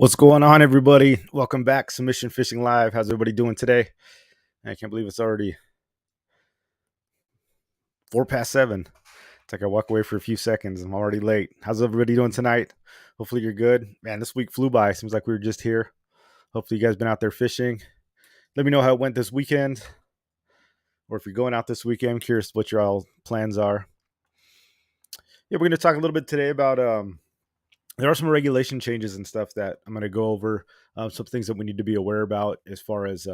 What's going on, everybody? Welcome back, Submission Fishing Live. How's everybody doing today? I can't believe it's already 7:04. It's like I walk away for a few seconds. I'm already late. How's everybody doing tonight? Hopefully you're good. Man, this week flew by. Seems like we were just here. Hopefully you guys been out there fishing. Let me know how it went this weekend, or if you're going out this weekend. I'm curious what your all plans are. Yeah, we're going to talk a little bit today about there are some regulation changes and stuff that I'm going to go over. Some things that we need to be aware about as far as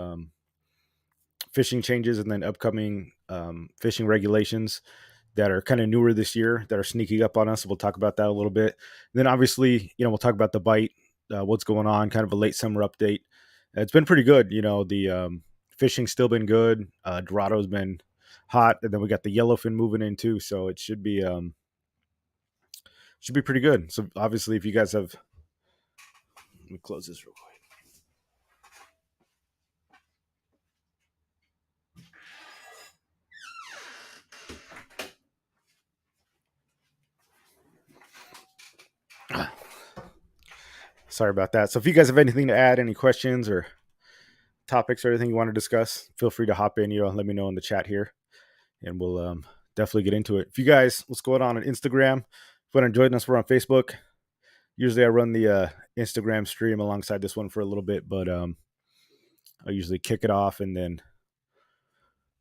fishing changes, and then upcoming fishing regulations that are kind of newer this year that are sneaking up on us. We'll talk about that a little bit. And then obviously, we'll talk about the bite, what's going on, kind of a late summer update. It's been pretty good. The fishing's still been good. Dorado's been hot, and then we got the yellowfin moving in too. So it should be pretty good. So obviously, if you guys have, let me close this real quick. Sorry about that. So if you guys have anything to add, any questions or topics or anything you want to discuss, feel free to hop in. Let me know in the chat here, and we'll definitely get into it. If you guys, what's going on Instagram? If you want to join us, we're on Facebook. Usually I run the Instagram stream alongside this one for a little bit, but I usually kick it off and then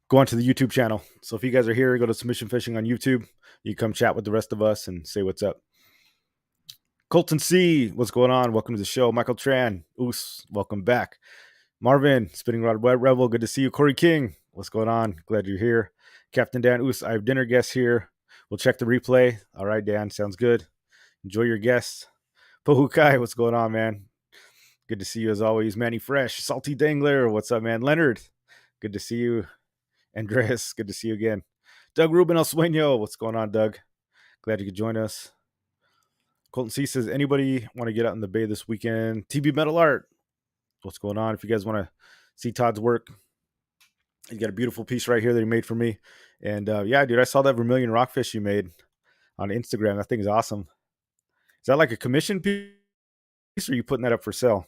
go onto the YouTube channel. So if you guys are here, go to Submission Fishing on YouTube. You come chat with the rest of us and say what's up. Colton C, what's going on? Welcome to the show. Michael Tran, Oos, welcome back. Marvin, Spinning Rod Web Rebel, good to see you. Corey King, what's going on? Glad you're here. Captain Dan, Oos, I have dinner guests here. We'll check the replay. All right, Dan, sounds good. Enjoy your guests. Pohukai, what's going on, man? Good to see you as always. Manny Fresh, Salty Dangler, what's up, man? Leonard, good to see you. Andres, good to see you again. Doug Ruben El Sueño, what's going on, Doug? Glad you could join us. Colton C says, anybody want to get out in the bay this weekend? TB Metal Art, what's going on? If you guys want to see Todd's work, he got a beautiful piece right here that he made for me. And yeah, dude, I saw that vermilion rockfish you made on Instagram. That thing is awesome. Is that like a commission piece, or are you putting that up for sale?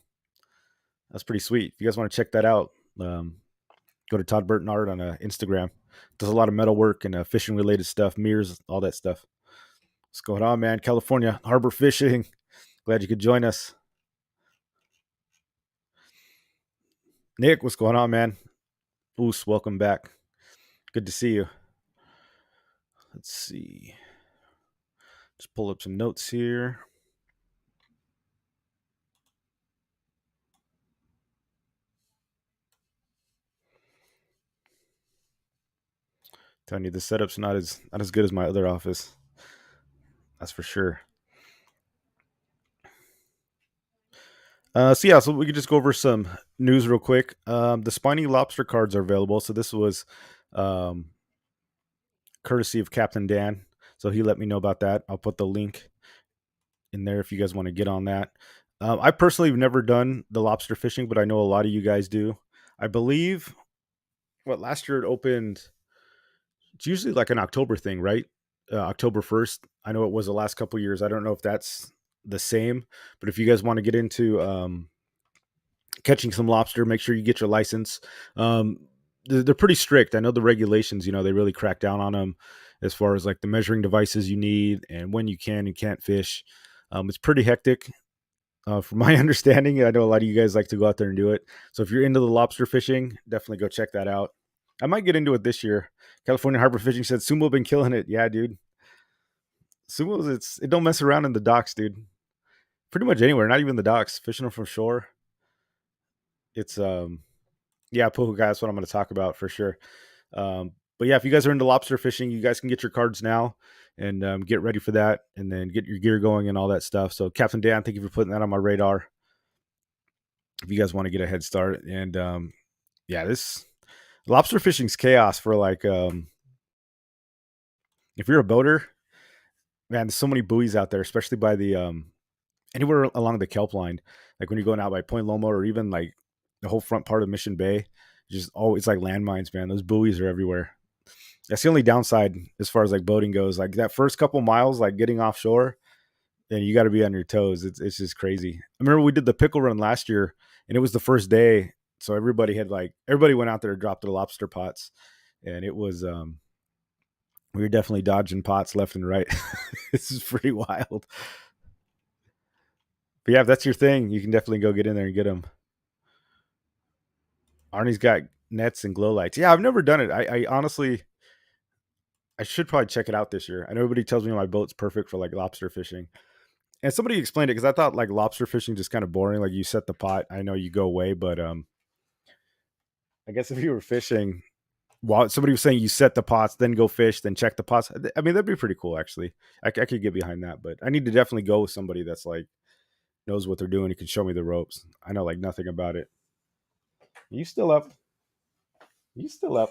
That's pretty sweet. If you guys want to check that out, go to Todd Burton Art on Instagram. Does a lot of metal work and fishing related stuff, mirrors, all that stuff. What's going on, man? California Harbor Fishing. Glad you could join us. Nick, what's going on, man? Oos, welcome back. Good to see you. Let's see. Just pull up some notes here. Telling you, the setup's not as good as my other office. That's for sure. So we could just go over some news real quick. The spiny lobster cards are available. So this was courtesy of Captain Dan. So he let me know about that. I'll put the link in there if you guys want to get on that. I personally have never done the lobster fishing, but I know a lot of you guys do. I believe last year it opened. It's usually like an October thing, right? October 1st. I know it was the last couple of years. I don't know if that's the same, but if you guys want to get into catching some lobster, make sure you get your license. They're pretty strict. I know the regulations, they really crack down on them as far as like the measuring devices you need and when you can and can't fish. It's pretty hectic. From my understanding, I know a lot of you guys like to go out there and do it. So if you're into the lobster fishing, definitely go check that out. I might get into it this year. California Harbor Fishing said Sumo been killing it. Yeah, dude. Sumo's it don't mess around in the docks, dude. Pretty much anywhere, not even the docks. Fishing them from shore. It's Pohu guy, that's what I'm going to talk about for sure. But yeah, if you guys are into lobster fishing, you guys can get your cards now and get ready for that, and then get your gear going and all that stuff. So Captain Dan, thank you for putting that on my radar. If you guys want to get a head start, and this lobster fishing's chaos for like if you're a boater, man, there's so many buoys out there, especially by the anywhere along the kelp line. Like when you're going out by Point Loma, or even like the whole front part of Mission Bay, just always like landmines, man. Those buoys are everywhere. That's the only downside as far as like boating goes. Like that first couple miles, like getting offshore, and you got to be on your toes. It's just crazy. I remember we did the pickle run last year, and it was the first day, so everybody went out there and dropped their lobster pots, and it was we were definitely dodging pots left and right. This is pretty wild. But yeah, if that's your thing, you can definitely go get in there and get them. Arnie's got nets and glow lights. Yeah, I've never done it. I honestly, I should probably check it out this year. I know everybody tells me my boat's perfect for like lobster fishing. And somebody explained it because I thought like lobster fishing just kind of boring. Like you set the pot, I know you go away, but I guess if you were fishing, while somebody was saying you set the pots, then go fish, then check the pots. I mean, that'd be pretty cool actually. I could get behind that, but I need to definitely go with somebody that's like knows what they're doing. He can show me the ropes. I know like nothing about it. You still up? You still up?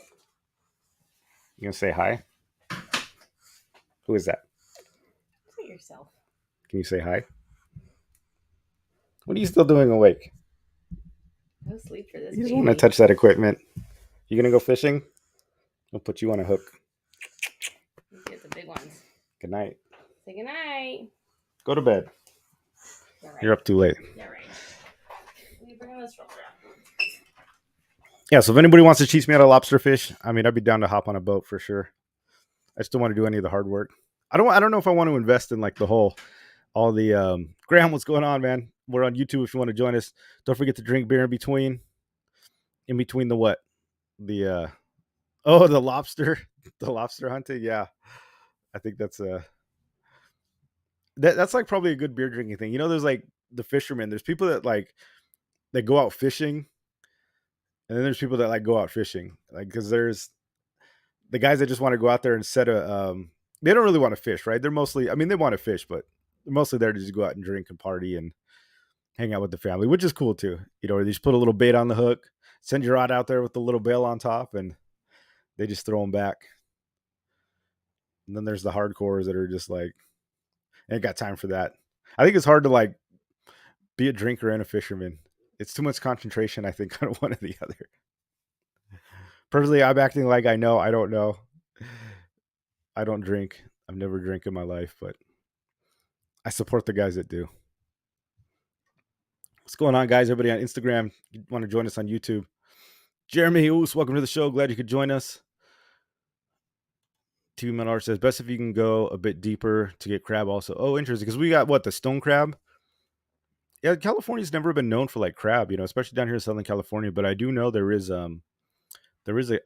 You gonna say hi? Who is that? Say yourself. Can you say hi? What are you still doing awake? No sleep for this. You just want to touch that equipment. You gonna go fishing? I'll put you on a hook. Get the big ones. Good night. Say good night. Go to bed. Right. You're up too late. Yeah, right. Let me bring this roller up. Yeah, so if anybody wants to teach me how to lobster fish, I mean, I'd be down to hop on a boat for sure. I just don't want to do any of the hard work. I don't know if I want to invest in like all the Graham, what's going on, man? We're on YouTube if you want to join us. Don't forget to drink beer in between. In between the what? The the lobster. The lobster hunting. Yeah. I think that's that's like probably a good beer drinking thing. You know, there's like the fishermen. There's people that like they go out fishing, and then there's people that like go out fishing. Like because there's the guys that just want to go out there and set a they don't really want to fish, right? They're mostly, I mean, they want to fish, but they're mostly there to just go out and drink and party and hang out with the family, which is cool too. You know, or they just put a little bait on the hook, send your rod out there with the little bail on top, and they just throw them back. And then there's the hardcores that are just like, ain't got time for that. I think it's hard to like be a drinker and a fisherman. It's too much concentration, I think, on one or the other. Personally, I'm acting like I know. I don't know. I don't drink. I've never drank in my life, but I support the guys that do. What's going on, guys? Everybody on Instagram, you want to join us on YouTube? Jeremy Oos, welcome to the show. Glad you could join us. TV Metal says, best if you can go a bit deeper to get crab also. Oh, interesting. Because we got what, the stone crab? Yeah, California's never been known for like crab, you know, especially down here in Southern California. But I do know there is a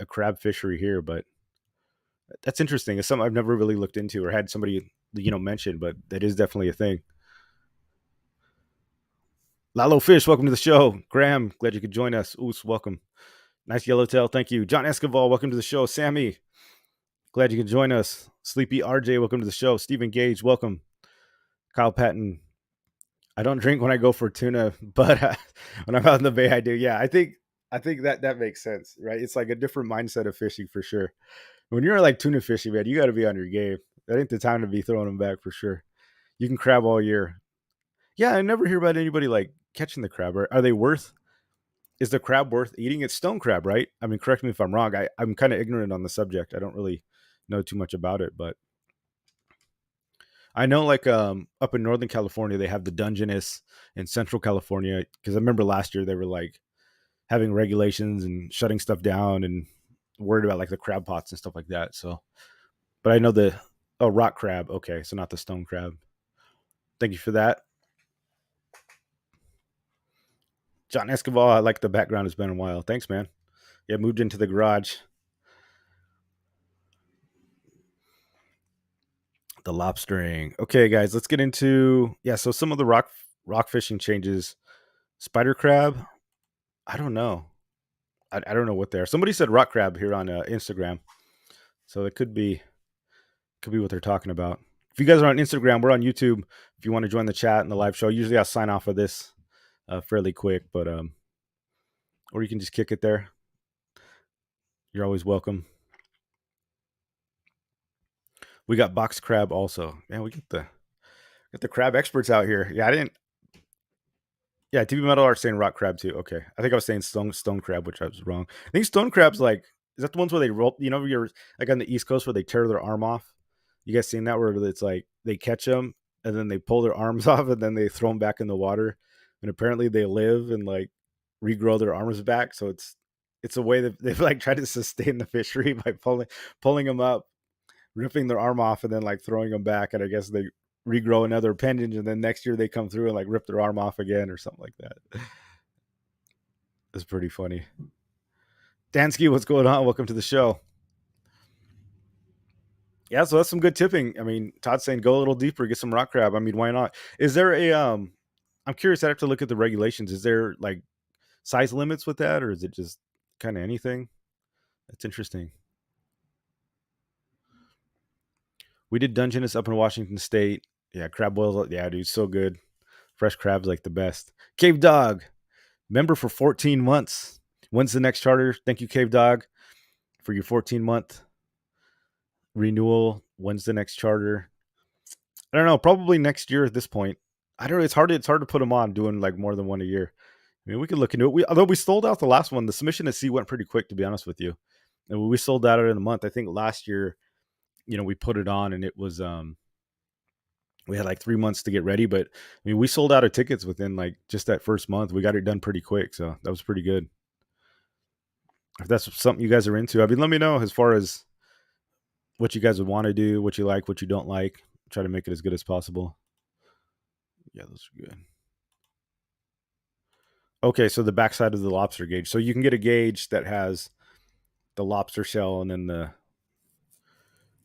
crab fishery here, but that's interesting. It's something I've never really looked into or had somebody, you know, mention, but that is definitely a thing. Lalo Fish, welcome to the show. Graham, glad you could join us. Oos, welcome. Nice yellowtail, thank you. John Escobar, welcome to the show. Sammy, glad you could join us. Sleepy RJ, welcome to the show. Stephen Gage, welcome. Kyle Patton, I don't drink when I go for tuna, but when I'm out in the bay, I do. Yeah, I think that makes sense, right? It's like a different mindset of fishing for sure. When you're like tuna fishing, man, you got to be on your game. That ain't the time to be throwing them back for sure. You can crab all year. Yeah, I never hear about anybody like catching the crab. Are they worth? Is the crab worth eating? It's stone crab, right? I mean, correct me if I'm wrong. I'm kind of ignorant on the subject. I don't really know too much about it, but I know like up in Northern California they have the Dungeness in Central California because I remember last year they were like having regulations and shutting stuff down and worried about like the crab pots and stuff like that. So, but I know rock crab. Okay, so not the stone crab. Thank you for that. John Escobar, I like the background. It's been a while. Thanks, man. Yeah, moved into the garage. The lobstering. Okay, guys, let's get into so some of the rock fishing changes. Spider crab. I don't know. I don't know what they are. Somebody said rock crab here on Instagram, so it could be what they're talking about. If you guys are on Instagram, we're on YouTube. If you want to join the chat and the live show, usually I'll sign off of this fairly quick, but or you can just kick it there. You're always welcome. We got box crab also. Man, we get the crab experts out here. Yeah, I didn't. Yeah, TV Metal Art saying rock crab too. Okay, I think I was saying stone crab, which I was wrong. I think stone crab's like, is that the ones where they roll? You know, you're like on the East Coast where they tear their arm off. You guys seen that where it's like they catch them and then they pull their arms off, and then they throw them back in the water. And apparently they live and like regrow their arms back. So it's a way that they've like tried to sustain the fishery by pulling them up, ripping their arm off, and then like throwing them back. And I guess they regrow another appendage, and then next year they come through and like rip their arm off again or something like that. It's pretty funny. Dansky, what's going on? Welcome to the show. Yeah, so that's some good tipping. I mean, Todd's saying go a little deeper, get some rock crab. I mean, why not? Is there a I'm curious, I have to look at the regulations. Is there like size limits with that, or is it just kind of anything? That's interesting. We did Dungeness up in Washington State. Yeah, crab boils. Yeah, dude, so good. Fresh crab's like the best. Cave Dog, member for 14 months. When's the next charter? Thank you, Cave Dog, for your 14-month renewal. When's the next charter? I don't know. Probably next year at this point. I don't know. It's hard to put them on doing like more than one a year. I mean, we could look into it. Although we sold out the last one, the submission at sea went pretty quick, to be honest with you. And we sold out in a month. I think last year, we put it on and it was we had like 3 months to get ready, but I mean, we sold out of tickets within like just that first month. We got it done pretty quick, so that was pretty good. If that's something you guys are into, I mean, let me know as far as what you guys would want to do, what you like, what you don't like. Try to make it as good as possible. Yeah, those are good. Okay, so the backside of the lobster gauge. So you can get a gauge that has the lobster shell and then the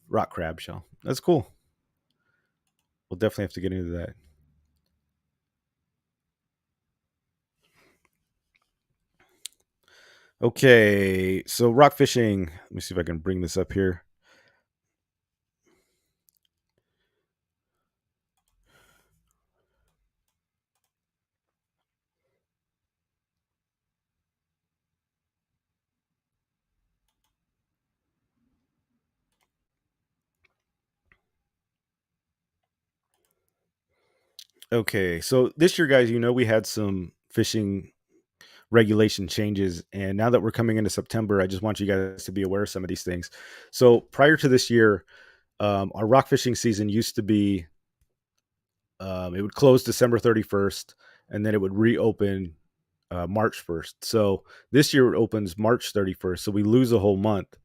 rock crab shell. That's cool. We'll definitely have to get into that. Okay, so rock fishing. Let me see if I can bring this up here. Okay, so this year, guys, we had some fishing regulation changes, and now that we're coming into September, I just want you guys to be aware of some of these things. So prior to this year, our rock fishing season used to be it would close December 31st, and then it would reopen March 1st. So this year it opens March 31st, so we lose a whole month.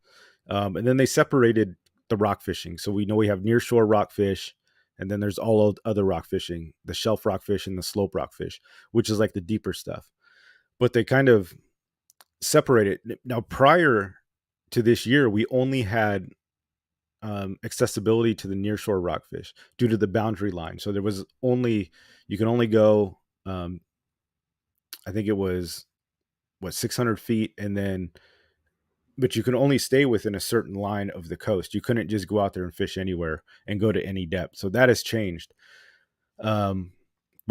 And then they separated the rock fishing. So we know we have nearshore rockfish, and then there's all other rock fishing, the shelf rockfish and the slope rockfish, which is like the deeper stuff. But they kind of separated. Now, prior to this year, we only had accessibility to the nearshore rockfish due to the boundary line. So there was you can only go, I think it was 600 feet, and then but you can only stay within a certain line of the coast. You couldn't just go out there and fish anywhere and go to any depth. So that has changed. But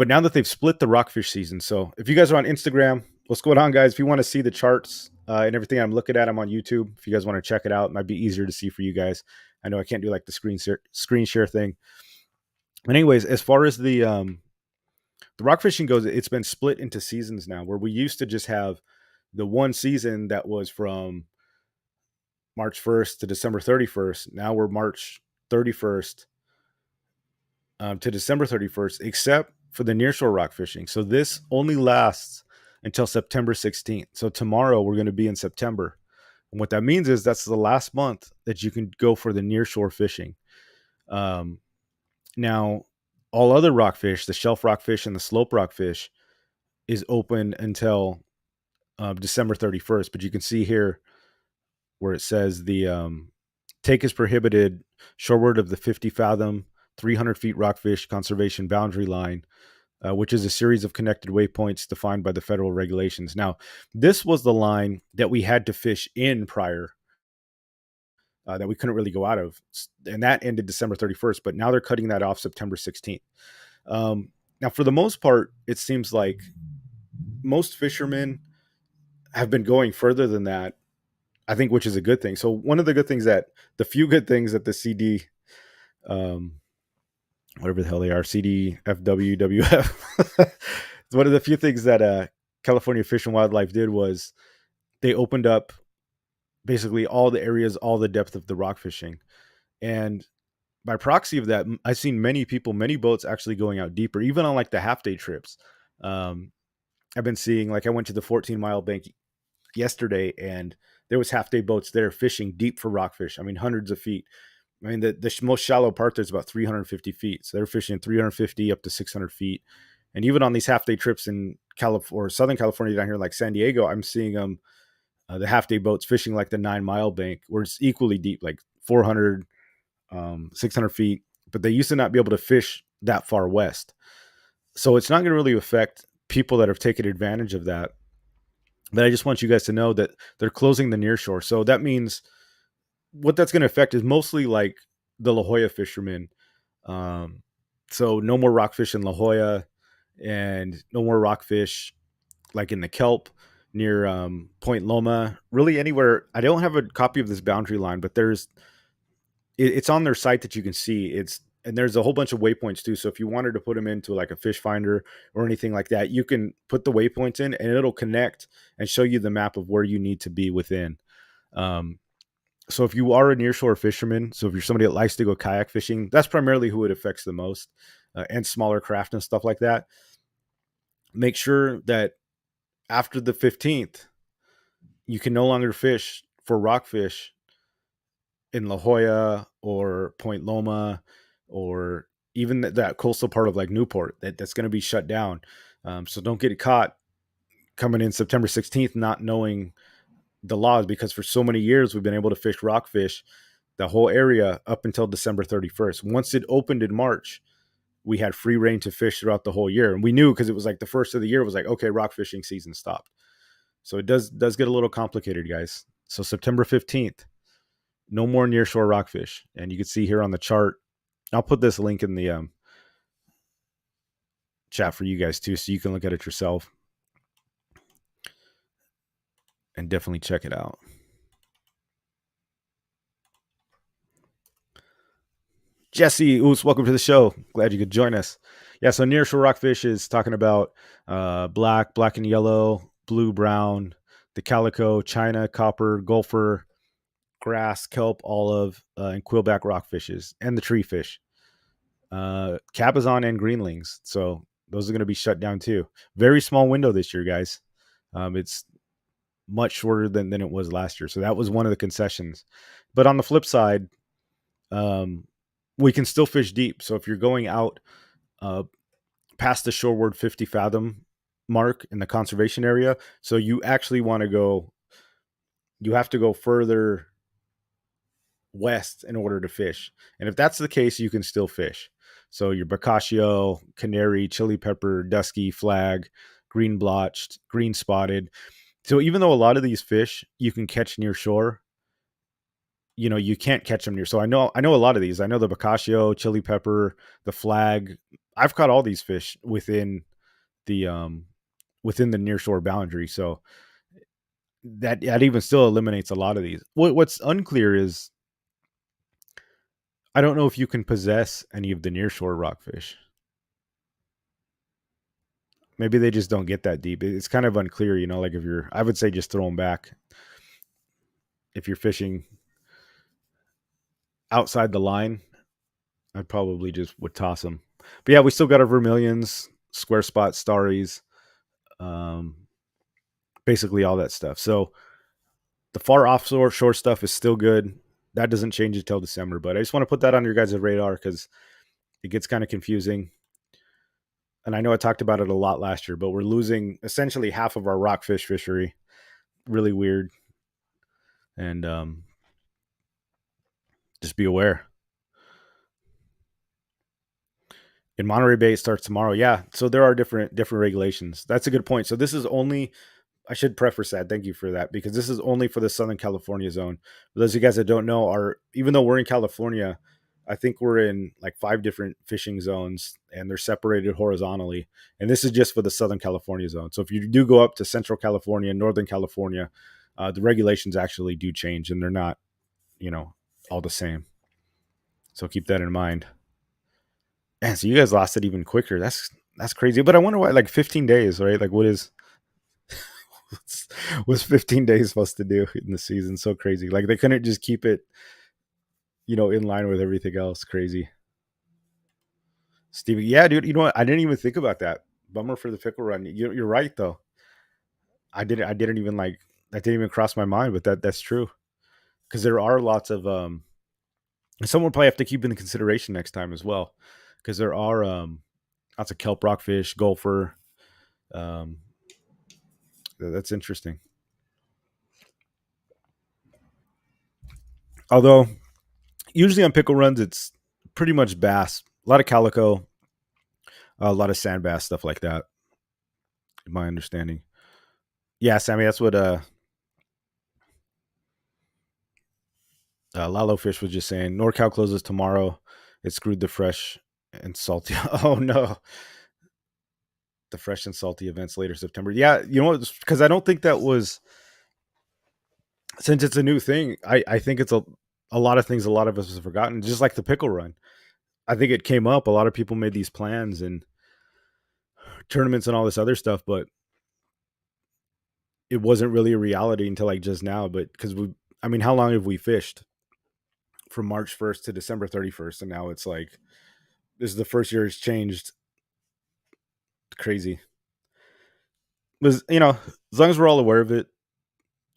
now that they've split the rockfish season, so if you guys are on Instagram, what's going on, guys? If you want to see the charts and everything I'm looking at, I'm on YouTube. If you guys want to check it out, it might be easier to see for you guys. I know I can't do like the screen share thing. But anyways, as far as the rock fishing goes, it's been split into seasons now, where we used to just have the one season that was from March 1st to December 31st. Now we're March 31st to December 31st, except for the nearshore rock fishing. So this only lasts until September 16th. So tomorrow we're going to be in September. And what that means is that's the last month that you can go for the nearshore fishing. Now, all other rockfish, the shelf rockfish and the slope rockfish, is open until December 31st. But you can see here where it says the take is prohibited shoreward of the 50 fathom, 300 feet rockfish conservation boundary line, which is a series of connected waypoints defined by the federal regulations. Now, this was the line that we had to fish in prior, that we couldn't really go out of. And that ended December 31st, but now they're cutting that off September 16th. Now, for the most part, it seems like most fishermen have been going further than that, I think, which is a good thing. So one of the few good things that the CD, whatever the hell they are, CDFWWF, one of the few things that California Fish and Wildlife did was they opened up basically all the areas, all the depth of the rock fishing. And by proxy of that, I've seen many people, many boats actually going out deeper, even on like the half day trips. Um, I've been seeing, like, I went to the 14-mile bank yesterday, and there was half day boats there fishing deep for rockfish. I mean, hundreds of feet. I mean, the most shallow part there's about 350 feet. So they're fishing 350 up to 600 feet. And even on these half day trips in California or Southern California down here, like San Diego, I'm seeing them, the half day boats fishing like the 9 mile bank where it's equally deep, like 400, 600 feet. But they used to not be able to fish that far west. So it's not going to really affect people that have taken advantage of that. But I just want you guys to know that they're closing the near shore. So that means what that's going to affect is mostly like the La Jolla fishermen. Um, so no more rockfish in La Jolla, and no more rockfish like in the kelp near Point Loma. Really anywhere. I don't have a copy of this boundary line, but it's on their site that you can see. And there's a whole bunch of waypoints too. So if you wanted to put them into like a fish finder or anything like that, you can put the waypoints in, and it'll connect and show you the map of where you need to be within. Um, so if you are a nearshore fisherman, so if you're somebody that likes to go kayak fishing, that's primarily who it affects the most, and smaller craft and stuff like that. Make sure that after the 15th, you can no longer fish for rockfish in La Jolla or Point Loma, or even that coastal part of like Newport. That's going to be shut down. So don't get caught coming in September 16th not knowing the laws, because for so many years we've been able to fish rockfish the whole area up until December 31st. Once it opened in March, we had free reign to fish throughout the whole year. And we knew, because it was like the first of the year, was like, okay, rock fishing season stopped. So it does get a little complicated, guys. So September 15th, no more nearshore rockfish. And you can see here on the chart, I'll put this link in the chat for you guys too, so you can look at it yourself and definitely check it out. Jesse Oos, welcome to the show. Glad you could join us. Yeah, so nearshore rockfish is talking about black and yellow, blue, brown, the calico, china, copper, gopher, grass, kelp, olive, and quillback rockfishes, and the tree fish. Cabezon and greenlings. So those are going to be shut down too. Very small window this year, guys. It's much shorter than it was last year. So that was one of the concessions. But on the flip side, we can still fish deep. So if you're going out past the shoreward 50 fathom mark in the conservation area, so you actually want to go, you have to go further west in order to fish. And if that's the case, you can still fish. So your Boccaccio, canary, chili pepper, dusky, flag, green blotched, green spotted. So even though a lot of these fish you can catch near shore, you can't catch them near. So I know a lot of these. I know the Boccaccio, chili pepper, the flag. I've caught all these fish within the nearshore boundary. So that even still eliminates a lot of these. What's unclear is, I don't know if you can possess any of the nearshore rockfish. Maybe they just don't get that deep. It's kind of unclear, like I would say just throw them back. If you're fishing outside the line, I probably just would toss them. But yeah, we still got our vermilions, square spot, starries, um, basically all that stuff. So the far offshore stuff is still good. That doesn't change until December. But I just want to put that on your guys' radar, because it gets kind of confusing. And I know I talked about it a lot last year, but we're losing essentially half of our rockfish fishery. Really weird. And just be aware. In Monterey Bay, it starts tomorrow. Yeah, so there are different regulations. That's a good point. So this is only, I should preface that. Thank you for that, because this is only for the Southern California zone. For those of you guys that don't know, even though we're in California, I think we're in like 5 different fishing zones, and they're separated horizontally. And this is just for the Southern California zone. So if you do go up to Central California, Northern California, the regulations actually do change, and they're not, all the same. So keep that in mind. Man, so you guys lost it even quicker. That's crazy. But I wonder why, like 15 days, right? Like what's 15 days supposed to do in the season? So crazy. Like they couldn't just keep it, in line with everything else. Crazy. Stevie, yeah, dude. You know what? I didn't even think about that. Bummer for the pickle run. You're right though. I didn't even like that didn't even cross my mind, but that's true. Because there are lots of someone will probably have to keep in consideration next time as well. Because there are lots of kelp rockfish, gopher. Um, that's interesting. Although usually on pickle runs, it's pretty much bass, a lot of calico, a lot of sand bass, stuff like that. In my understanding. Yeah, Sammy, that's what Lalo Fish was just saying. NorCal closes tomorrow. It screwed the fresh and salty. Oh no, the fresh and salty events later September. Yeah, you know what? Because I don't think that was since it's a new thing. I think it's a lot of things a lot of us have forgotten. Just like the pickle run, I think it came up. A lot of people made these plans and tournaments and all this other stuff, but it wasn't really a reality until like just now. But because I mean, how long have we fished from March 1st to December 31st, and now it's like this is the first year it's changed. Crazy. Was as long as we're all aware of it,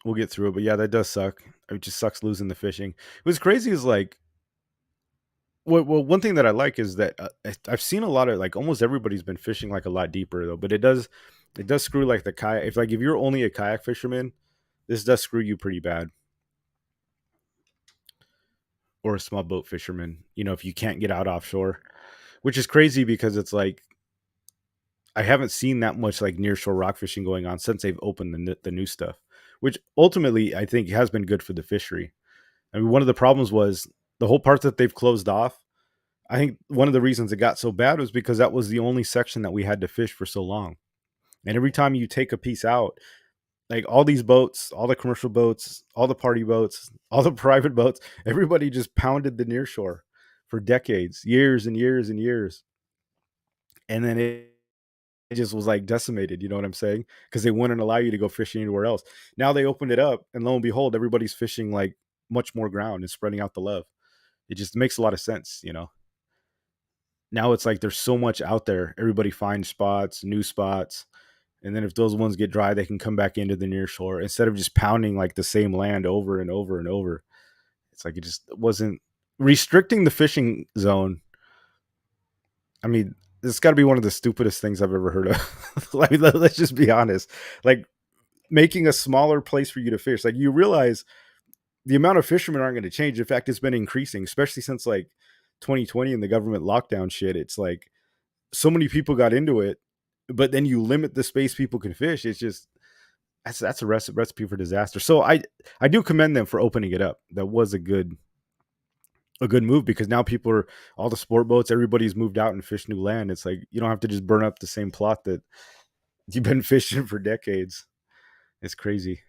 we'll get through it. But yeah, that does suck. It just sucks losing the fishing. What's crazy is like, well, one thing that I like is that I've seen a lot of like almost everybody's been fishing like a lot deeper though. But it does screw like the kayak. If you're only a kayak fisherman, this does screw you pretty bad. Or a small boat fisherman, if you can't get out offshore, which is crazy because it's like I haven't seen that much like nearshore rock fishing going on since they've opened the new stuff, which ultimately I think has been good for the fishery. I mean, one of the problems was the whole part that they've closed off. I think one of the reasons it got so bad was because that was the only section that we had to fish for so long. And every time you take a piece out, like all these boats, all the commercial boats, all the party boats, all the private boats, everybody just pounded the nearshore for decades, years and years and years. And then it just was like decimated, you know what I'm saying? Because they wouldn't allow you to go fishing anywhere else. Now they opened it up, and lo and behold, everybody's fishing like much more ground and spreading out the love. It just makes a lot of sense. Now it's like there's so much out there. Everybody finds spots, new spots, and then if those ones get dry, they can come back into the near shore instead of just pounding like the same land over and over and over. It's like it just wasn't restricting the fishing zone. I mean, it's got to be one of the stupidest things I've ever heard of. Like, let's just be honest. Like making a smaller place for you to fish. Like you realize the amount of fishermen aren't going to change. In fact, it's been increasing, especially since like 2020 and the government lockdown shit. It's like so many people got into it, but then you limit the space people can fish. It's just that's a recipe for disaster. So I do commend them for opening it up. That was a good move because now people are all the sport boats. Everybody's moved out and fished new land. It's like you don't have to just burn up the same plot that you've been fishing for decades. It's crazy.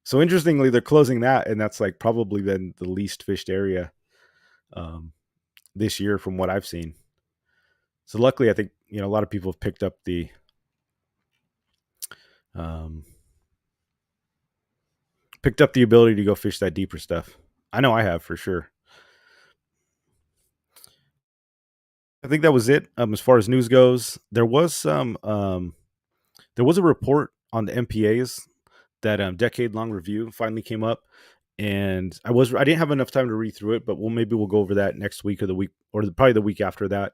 So interestingly, they're closing that, and that's like probably been the least fished area um, this year from what I've seen. So luckily, I think a lot of people have um, picked up the ability to go fish that deeper stuff. I know I have for sure. I think that was it as far as news goes. There was a report on the MPAs that decade long review finally came up, and I didn't have enough time to read through it, but maybe we'll go over that next week or the week or probably the week after that.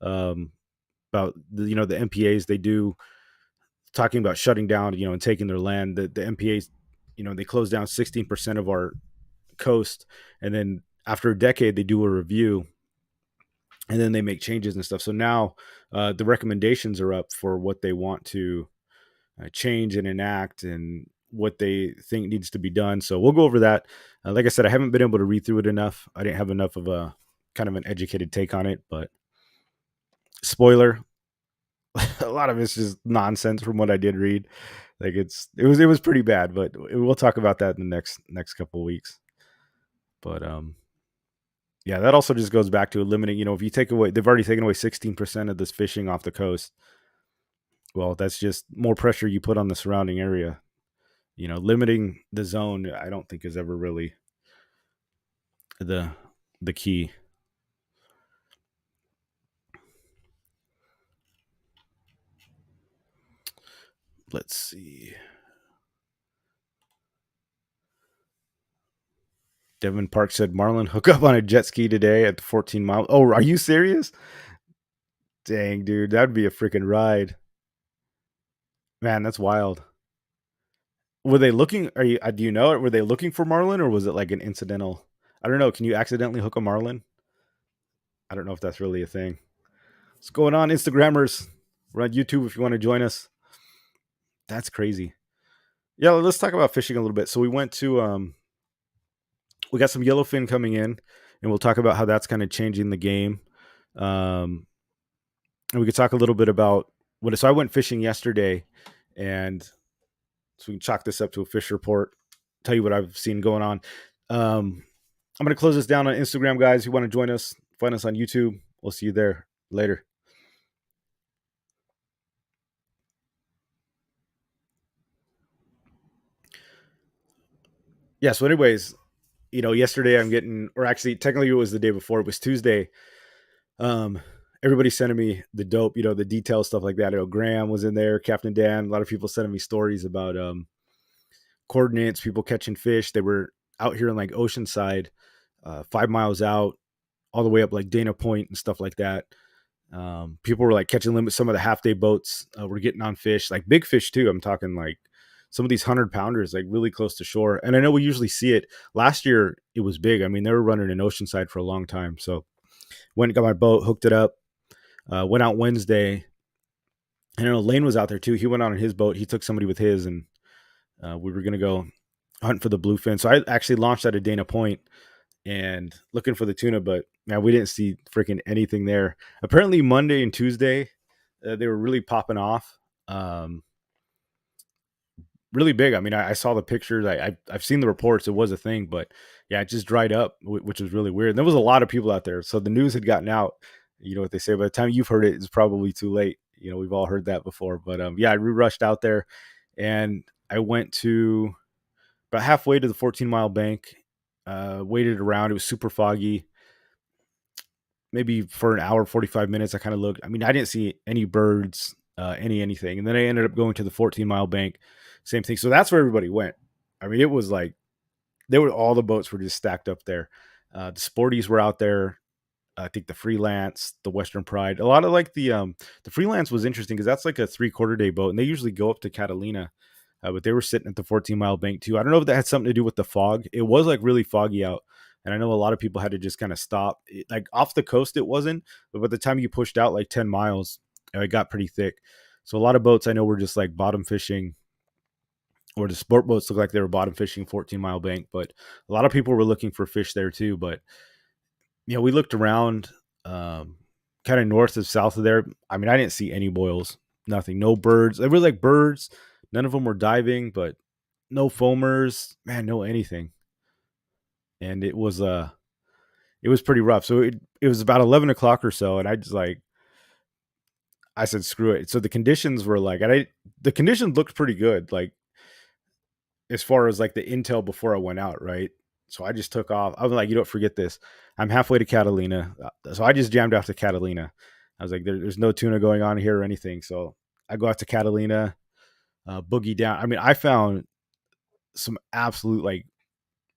Um, about the MPAs they do talking about shutting down and taking their land. The MPAs they close down 16% of our coast, and then after a decade they do a review and then they make changes and stuff. So now the recommendations are up for what they want to change and enact and what they think needs to be done. So we'll go over that. Like I said, I haven't been able to read through it enough. I didn't have enough of a kind of an educated take on it, but spoiler, a lot of it's just nonsense from what I did read. Like it was pretty bad, but we'll talk about that in the next couple of weeks. But yeah, that also just goes back to limiting. If you take away, they've already taken away 16% of this fishing off the coast. Well, that's just more pressure you put on the surrounding area. Limiting the zone, I don't think is ever really the the key. Let's see. Devin Park said Marlin hook up on a jet ski today at the 14 mile. Oh, are you serious? Dang, dude, that'd be a freaking ride. Man, that's wild. Were they looking? Are you? Do you know it? Were they looking for Marlin, or was it like an incidental? I don't know. Can you accidentally hook a Marlin? I don't know if that's really a thing. What's going on, Instagrammers? We're on YouTube if you want to join us. That's crazy. Yeah, let's talk about fishing a little bit. So we got some yellowfin coming in, and we'll talk about how that's kind of changing the game. Um, and we could talk a little bit about what. So I went fishing yesterday, and so we can chalk this up to a fish report. Tell you what I've seen going on. I'm going to close this down on Instagram, guys. If you want to join us, find us on YouTube. We'll see you there later. Yeah. So, anyways, yesterday I'm getting, or actually, technically it was the day before. It was Tuesday. Um, Everybody sending me the dope, the details, stuff like that. Graham was in there, Captain Dan. A lot of people sending me stories about coordinates, people catching fish. They were out here in like Oceanside, 5 miles out, all the way up like Dana Point and stuff like that. People were like catching limits. Some of the half day boats were getting on fish, like big fish too. I'm talking like some of these 100 pounders, like really close to shore. And I know we usually see it. Last year, it was big. I mean, they were running in Oceanside for a long time. So went and got my boat, hooked it up, went out Wednesday. And I know Lane was out there too. He went out on his boat. He took somebody with his, and we were going to go hunt for the bluefin. So I actually launched out of Dana Point and looking for the tuna, but man, we didn't see freaking anything there. Apparently Monday and Tuesday, they were really popping off. Really big. I mean, I saw the pictures. I've seen the reports. It was a thing, but yeah, it just dried up, which was really weird. And there was a lot of people out there, so the news had gotten out. You know what they say. By the time you've heard it, it's probably too late. We've all heard that before. But yeah, I rushed out there, and I went to about halfway to the 14-mile bank. Waited around. It was super foggy. Maybe for an hour, 45 minutes, I kind of looked. I mean, I didn't see any birds, anything. And then I ended up going to the 14-mile bank. Same thing. So that's where everybody went. I mean, it was like all the boats were just stacked up there. The sporties were out there. I think the freelance, the Western Pride, a lot of like the freelance was interesting because that's like a 3/4 day boat, and they usually go up to Catalina, but they were sitting at the 14-mile bank too. I don't know if that had something to do with the fog. It was like really foggy out, and I know a lot of people had to just kind of stop. Like off the coast, it wasn't, but by the time you pushed out like 10 miles, it got pretty thick. So a lot of boats I know were just like bottom fishing, or the sport boats look like they were bottom fishing 14-mile bank, but a lot of people were looking for fish there too. But we looked around, kind of north and south of there. I mean, I didn't see any boils, nothing, no birds. They were like birds. None of them were diving, but no foamers, man, no anything. And it was pretty rough. So it was about 11 o'clock or so, and I said screw it. So the conditions were like, the conditions looked pretty good, like as far as like the intel before I went out, right? So I just took off. I was like, you don't forget this. I'm halfway to Catalina. So I just jammed out to Catalina. I was like, there's no tuna going on here or anything. So I go out to Catalina, boogie down. I mean, I found some absolute, like,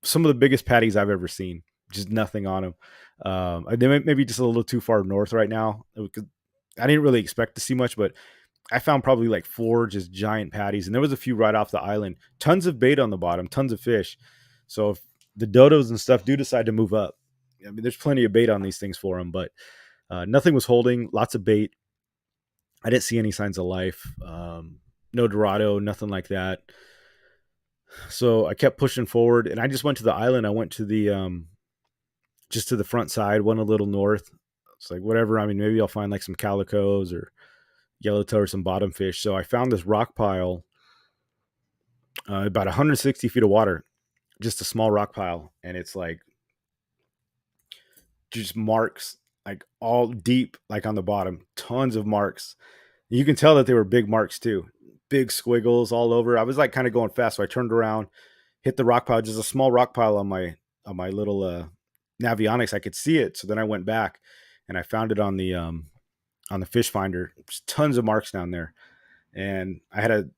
some of the biggest patties I've ever seen. Just nothing on them. They maybe just a little too far north right now. I didn't really expect to see much, but I found probably like 4 just giant patties, and there was a few right off the island. Tons of bait on the bottom, tons of fish. So if the dodos and stuff do decide to move up, I mean, there's plenty of bait on these things for them, but nothing was holding. Lots of bait. I didn't see any signs of life. No Dorado, nothing like that. So I kept pushing forward, and I just went to the island. I went to the just to the front side, went a little north. It's like whatever. I mean, maybe I'll find like some calicos or yellowtail or some bottom fish. So I found this rock pile, about 160 feet of water, just a small rock pile, and it's like just marks, like all deep, like on the bottom, tons of marks. You can tell that they were big marks too, big squiggles all over. I was like kind of going fast, so I turned around, hit the rock pile, just a small rock pile on my little Navionics, I could see it. So then I went back and I found it on the fish finder. There's tons of marks down there. And I had a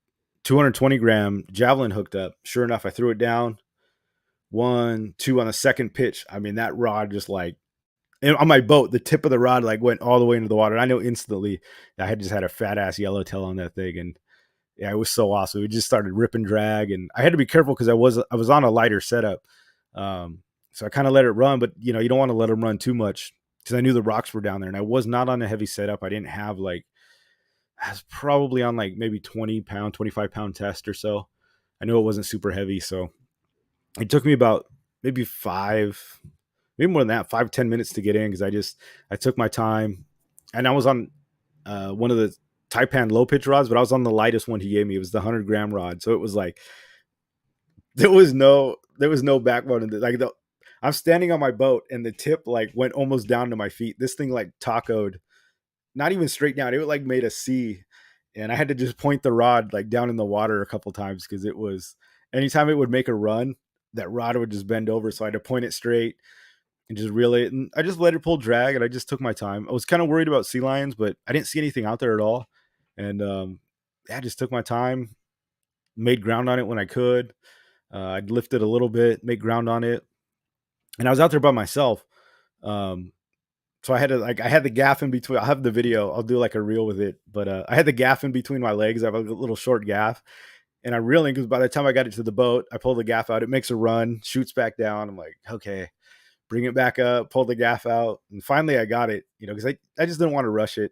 220-gram javelin hooked up. Sure enough, I threw it down. One, two on the second pitch. I mean, that rod just like, and on my boat, the tip of the rod like went all the way into the water. And I know instantly I had just had a fat ass yellowtail on that thing. And yeah, it was so awesome. We just started ripping drag, and I had to be careful because I was on a lighter setup, so I kind of let it run. But you don't want to let them run too much because I knew the rocks were down there, and I was not on a heavy setup. I didn't have like I was probably on like maybe 20 pound, 25 pound test or so. I knew it wasn't super heavy, so it took me about maybe maybe more than that, 5-10 minutes to get in because I took my time, and I was on one of the Taipan low pitch rods, but I was on the lightest one he gave me. It was the 100-gram rod, so it was like there was no backbone in the, like the. I'm standing on my boat and the tip like went almost down to my feet. This thing like tacoed, not even straight down. It like made a C, and I had to just point the rod like down in the water a couple times because it was anytime it would make a run, that rod would just bend over. So I had to point it straight and just reel it. And I just let it pull drag, and I just took my time. I was kind of worried about sea lions, but I didn't see anything out there at all. And yeah, I just took my time, made ground on it when I could. I'd lift it a little bit, make ground on it, and I was out there by myself. Um, so I had to like I had the gaff in between. I'll have the video. I'll do like a reel with it, but I had the gaff in between my legs. I have a little short gaff, and I'm reeling because by the time I got it to the boat, I pull the gaff out. It makes a run, shoots back down. I'm like, okay, bring it back up, pull the gaff out, and finally I got it. Because I just didn't want to rush it.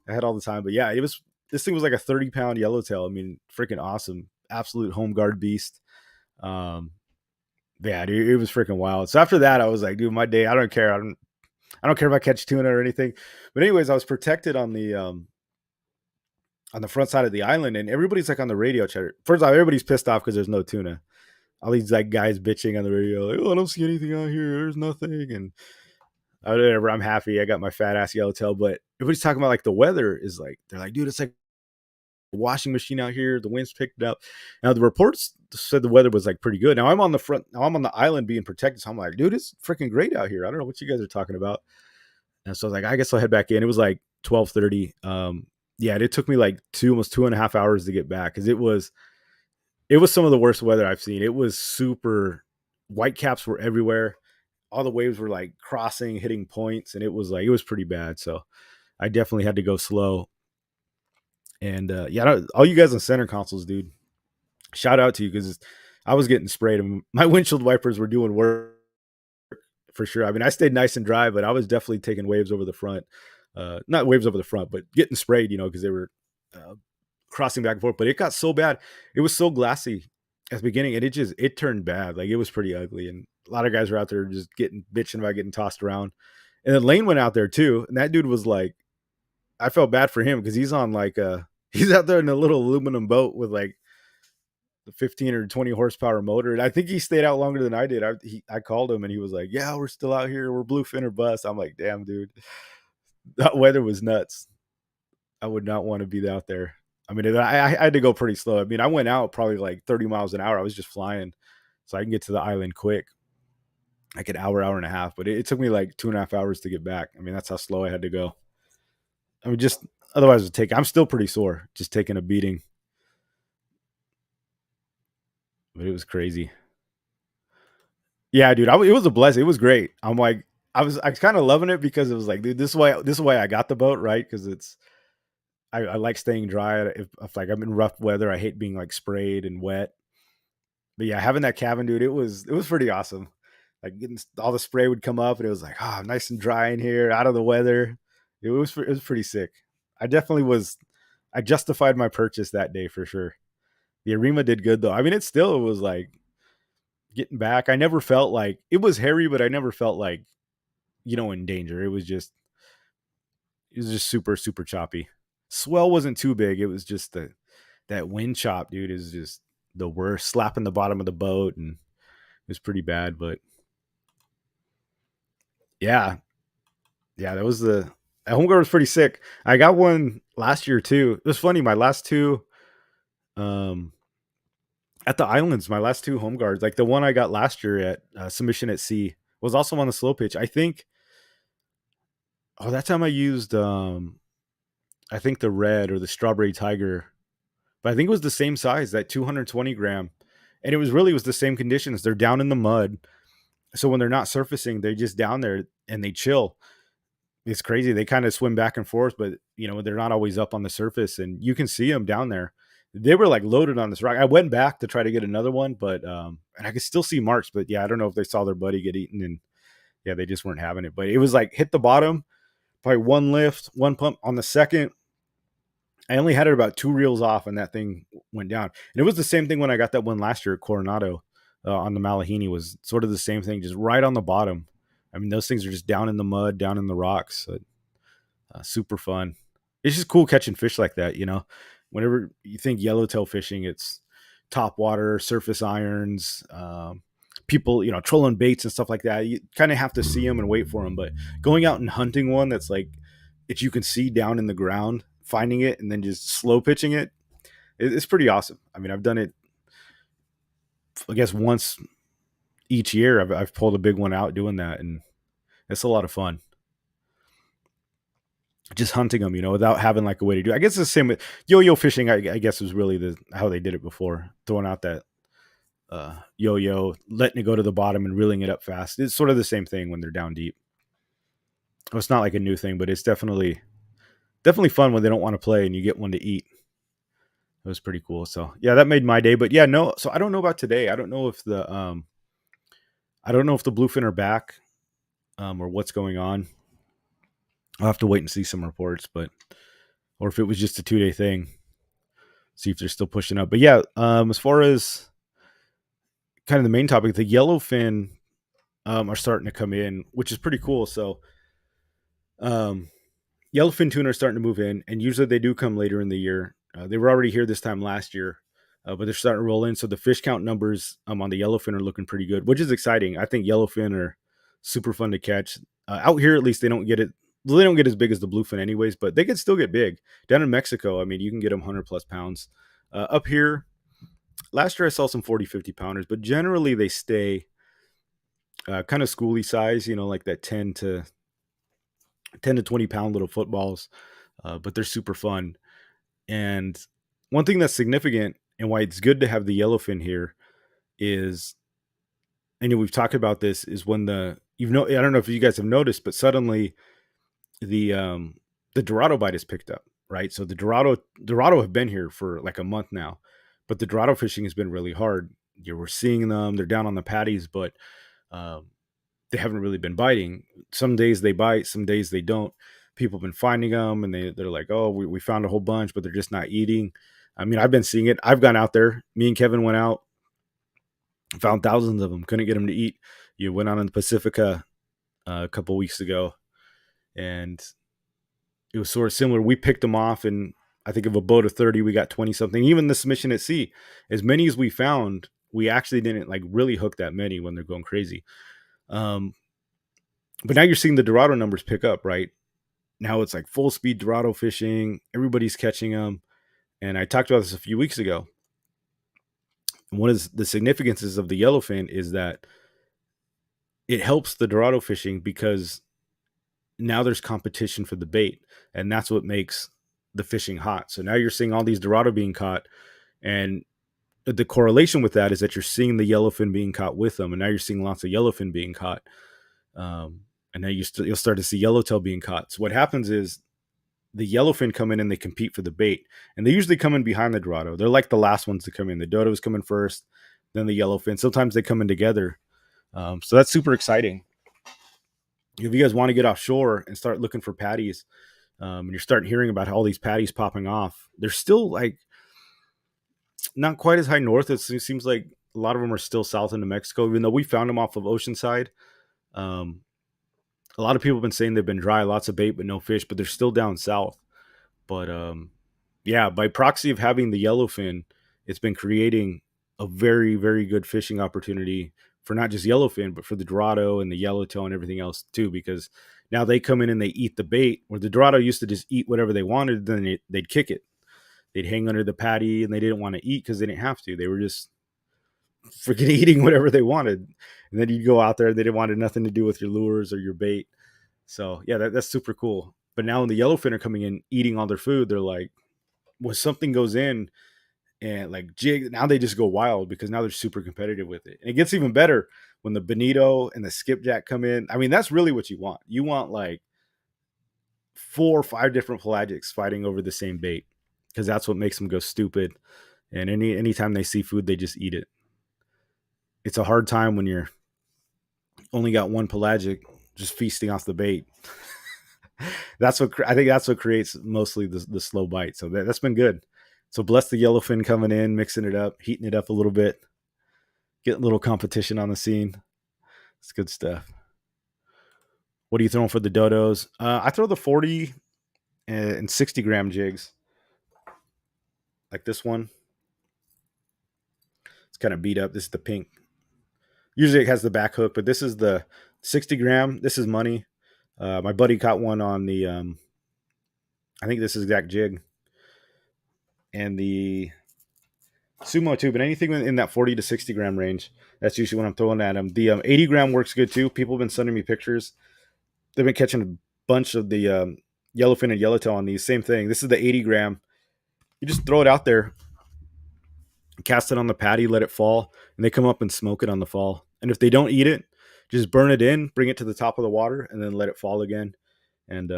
I had all the time, but yeah, it was this thing was like a 30-pound yellowtail. I mean, freaking awesome, absolute home guard beast. Um, yeah, dude, it was freaking wild. So after that, I was like, dude, my day, I don't care. I don't care if I catch tuna or anything. But anyways, I was protected on the front side of the island, and everybody's like on the radio chat. First off, everybody's pissed off because there's no tuna. All these like guys bitching on the radio, like, "Oh, I don't see anything out here. There's nothing." And whatever, I'm happy. I got my fat ass yellowtail. But everybody's talking about like the weather is like they're like, dude, it's like a washing machine out here. The wind's picked it up. Now the reports said the weather was like pretty good. Now I'm on the front. Now I'm on the island being protected. So I'm like, dude, it's freaking great out here. I don't know what you guys are talking about. And so I was like, I guess I'll head back in. It was like 12:30. Yeah, it took me like almost 2.5 hours to get back because it was some of the worst weather I've seen. It was super. White caps were everywhere. All the waves were like crossing, hitting points, and it was pretty bad. So I definitely had to go slow. And yeah, all you guys on center consoles, dude, shout out to you because I was getting sprayed. And my windshield wipers were doing work for sure. I mean, I stayed nice and dry, but I was definitely taking waves over the front. Not waves over the front, but getting sprayed, because they were uh, crossing back and forth. But it got so bad. It was so glassy at the beginning, and it turned bad. Like it was pretty ugly. And a lot of guys were out there just getting bitching about getting tossed around. And then Lane went out there too. And that dude was like, I felt bad for him because he's on like he's out there in a little aluminum boat with like the 15 or 20 horsepower motor. And I think he stayed out longer than I did. I called him and he was like, yeah, we're still out here. We're bluefin or bust. I'm like, damn, dude, that weather was nuts. I would not want to be out there. I mean, I had to go pretty slow. I mean, I went out probably like 30 miles an hour. I was just flying so I can get to the island quick, like an hour, hour and a half. But it took me like 2.5 hours to get back. I mean, that's how slow I had to go. I mean, just otherwise, I'm still pretty sore just taking a beating, but it was crazy. Yeah, dude, it was a blessing. It was great. I'm like, I was kind of loving it because it was like, dude, this is why I got the boat, right? Because I like staying dry. If like I'm in rough weather, I hate being like sprayed and wet. But yeah, having that cabin, dude, it was pretty awesome. Like getting all the spray would come up, and it was like, oh, nice and dry in here, out of the weather. It was pretty sick. I definitely was. I justified my purchase that day for sure. The Arima did good though. I mean, it was like getting back. I never felt like it was hairy, but I never felt like in danger. It was just super super choppy. Swell wasn't too big. It was just that wind chop, dude, is just the worst. Slapping the bottom of the boat, and it was pretty bad. But yeah, yeah, that home guard was pretty sick. I got one last year too. It was funny. My last two, um, at the islands, my last two home guards, like the one I got last year at Submission at Sea. Was also on the slow pitch. I think. Oh, that time I used I think the red or the strawberry tiger, but I think it was the same size, that 220 gram, and it was the same conditions. They're down in the mud, so when they're not surfacing, they're just down there and they chill. It's crazy. They kind of swim back and forth, but they're not always up on the surface, and you can see them down there. They were like loaded on this rock. I went back to try to get another one, but and I could still see marks, but yeah, I don't know if they saw their buddy get eaten, and yeah, they just weren't having it. But it was like hit the bottom, probably one lift, one pump on the second. I only had it about 2 reels off, and that thing went down. And it was the same thing when I got that one last year at Coronado on the Malahini. Was sort of the same thing, just right on the bottom. I mean, those things are just down in the mud, down in the rocks. So, super fun. It's just cool catching fish like that. Whenever you think yellowtail fishing, it's top water, surface irons, people, trolling baits and stuff like that. You kind of have to see them and wait for them. But going out and hunting one that's like that you can see down in the ground, finding it and then just slow pitching it, it's pretty awesome. I mean, I've done it, I guess, once each year. I've pulled a big one out doing that, and it's a lot of fun. Just hunting them, without having like a way to do it. I guess it's the same with yo-yo fishing. I guess was really how they did it before, throwing out that yo-yo, letting it go to the bottom and reeling it up fast. It's sort of the same thing when they're down deep. Well, it's not like a new thing, but it's definitely fun when they don't want to play and you get one to eat. It was pretty cool. So yeah, that made my day. But yeah, no. So I don't know about today. I don't know if the bluefin are back, or what's going on. I'll have to wait and see some reports, or if it was just a 2-day thing. See if they're still pushing up. But yeah, as far as kind of the main topic, the yellowfin are starting to come in, which is pretty cool. So um, yellowfin tuna are starting to move in, and usually they do come later in the year. They were already here this time last year, but they're starting to roll in. So the fish count numbers on the yellowfin are looking pretty good, which is exciting. I think yellowfin are super fun to catch. Out here, at least, they don't get it. Well, they don't get as big as the bluefin, anyways, but they can still get big. Down in Mexico, I mean, you can get them 100+ pounds. Up here, last year I saw some 40, 50 pounders, but generally they stay kind of schooly size, like that 10 to 20 pound little footballs, but they're super fun. And one thing that's significant and why it's good to have the yellowfin here is, and we've talked about this, is when I don't know if you guys have noticed, but suddenly the Dorado bite is picked up, right? So the Dorado have been here for like a month now, but the Dorado fishing has been really hard. We're seeing them; they're down on the patties, but um, they haven't really been biting. Some days they bite, some days they don't. People have been finding them, and they're like, "Oh, we found a whole bunch," but they're just not eating. I mean, I've been seeing it. I've gone out there. Me and Kevin went out, found thousands of them. Couldn't get them to eat. You went out in the Pacifica a couple weeks ago, and it was sort of similar. We picked them off, and I think of a boat of 30, we got 20 something. Even the submission at sea, as many as we found, we actually didn't like really hook that many when they're going crazy. Um, but now you're seeing the Dorado numbers pick up, right? Now it's like full speed Dorado fishing. Everybody's catching them. And I talked about this a few weeks ago. And one of the significances of the yellowfin is that it helps the Dorado fishing because now there's competition for the bait, and that's what makes the fishing hot. So now you're seeing all these Dorado being caught, and the correlation with that is that you're seeing the yellowfin being caught with them, and now you're seeing lots of yellowfin being caught, and now you'll start to see yellowtail being caught. So what happens is the yellowfin come in and they compete for the bait, and they usually come in behind the Dorado. They're like the last ones to come in. The Dodos come in first, then the yellowfin. Sometimes they come in together, so that's super exciting. If you guys want to get offshore and start looking for patties, and you're starting hearing about all these patties popping off, they're still like not quite as high north. It seems like a lot of them are still south into Mexico, even though we found them off of Oceanside. Um, a lot of people have been saying they've been dry, lots of bait, but no fish, but they're still down south. But yeah, by proxy of having the yellowfin, it's been creating a very, very good fishing opportunity for not just yellowfin, but for the Dorado and the yellowtail and everything else too, because now they come in and they eat the bait, where the Dorado used to just eat whatever they wanted, then they'd kick it. They'd hang under the patty and they didn't want to eat because they didn't have to. They were just freaking eating whatever they wanted. And then you'd go out there, they didn't want nothing to do with your lures or your bait. So yeah, that's super cool. But now when the yellowfin are coming in eating all their food, they're like, when something goes in and like jig, now they just go wild because now they're super competitive with it. And it gets even better when the bonito and the skipjack come in. I mean, that's really what you want. You want like 4 or 5 different pelagics fighting over the same bait because that's what makes them go stupid. And anytime they see food, they just eat it. It's a hard time when you're only got one pelagic just feasting off the bait. That's what I think. That's what creates mostly the slow bite. So that's been good. So bless the yellowfin coming in, mixing it up, heating it up a little bit, getting a little competition on the scene. It's good stuff. What are you throwing for the dodos? I throw the 40 and 60 gram jigs, like this one. It's kind of beat up. This is the pink. Usually it has the back hook, but this is the 60 gram. This is money. My buddy caught one on the, I think this is exact jig, and the sumo too. But anything in that 40 to 60 gram range, that's usually what I'm throwing at them. The 80 gram works good too. People have been sending me pictures. They've been catching a bunch of the yellowfin and yellowtail on these. Same thing. This is the 80 gram. You just throw it out there, cast it on the patty, let it fall, and they come up and smoke it on the fall. And if they don't eat it, just burn it in, bring it to the top of the water, and then let it fall again. And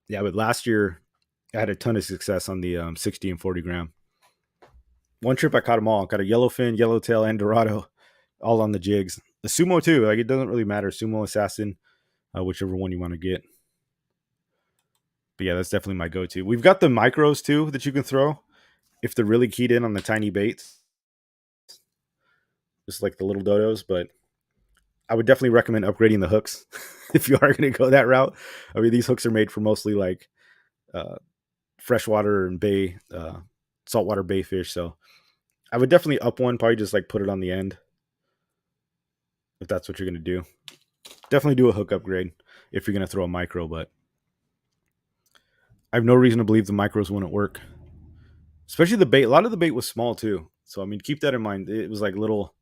yeah, but last year I had a ton of success on the 60 and 40 gram. One trip I caught them all. Got a yellowfin, yellowtail, and dorado, all on the jigs. The sumo too. Like it doesn't really matter. Sumo, assassin, whichever one you want to get. But yeah, that's definitely my go-to. We've got the micros too that you can throw if they're really keyed in on the tiny baits, just like the little dodos. But I would definitely recommend upgrading the hooks if you are going to go that route. I mean, these hooks are made for mostly like freshwater and bay, saltwater bay fish. So I would definitely up one, probably just like put it on the end if that's what you're going to do. Definitely do a hook upgrade if you're going to throw a micro, but I have no reason to believe the micros wouldn't work. Especially the bait. A lot of the bait was small too. So I mean, keep that in mind. It was like little,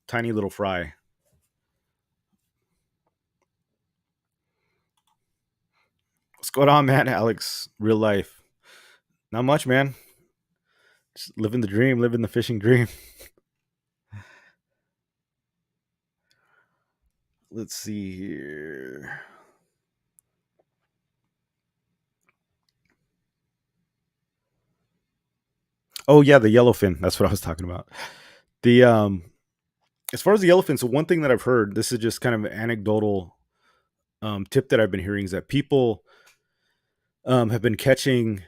tiny little fry. What's going on, man? Alex, real life. Not much, man. Just living the dream, living the fishing dream. Let's see here. Oh yeah, the yellowfin. That's what I was talking about. The as far as the yellowfin, so one thing that I've heard, this is just kind of an anecdotal tip that I've been hearing, is that people have been catching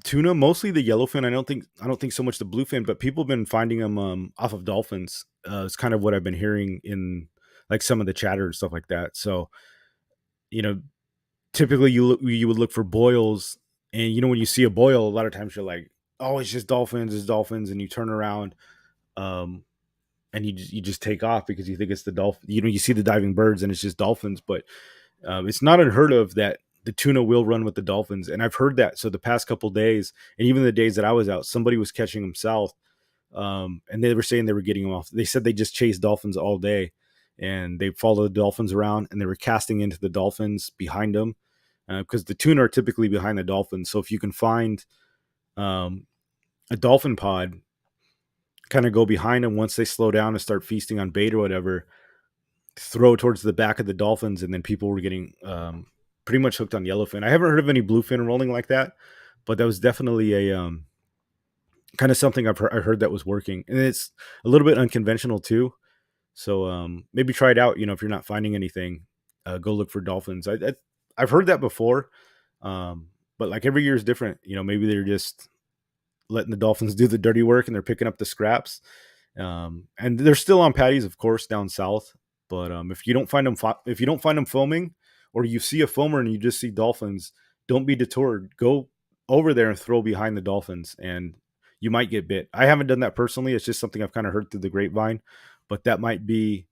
tuna, mostly the yellowfin. I don't think so much the bluefin, but people have been finding them off of dolphins. It's kind of what I've been hearing in like some of the chatter and stuff like that. So you know, typically you would look for boils, and when you see a boil, a lot of times you're like, oh, it's dolphins, and you turn around, um, and you just take off because you think it's the dolphin. You see the diving birds, and it's just dolphins, but it's not unheard of that the tuna will run with the dolphins, and I've heard that. So the past couple days, and even the days that I was out, somebody was catching them south, and they were saying they were getting them off. They said they just chased dolphins all day, and they followed the dolphins around, and they were casting into the dolphins behind them because the tuna are typically behind the dolphins. So if you can find um, a dolphin pod, kind of go behind them once they slow down and start feasting on bait or whatever, throw towards the back of the dolphins, and then people were getting pretty much hooked on yellowfin. I haven't heard of any bluefin rolling like that, but that was definitely a kind of something I heard that was working, and it's a little bit unconventional too. So maybe try it out. If you're not finding anything, go look for dolphins. I've heard that before, but like every year is different. Maybe they're just letting the dolphins do the dirty work and they're picking up the scraps. And they're still on patties, of course, down south. But if you don't find them foaming, or you see a foamer and you just see dolphins, don't be detoured. Go over there and throw behind the dolphins, and you might get bit. I haven't done that personally. It's just something I've kind of heard through the grapevine, but that might be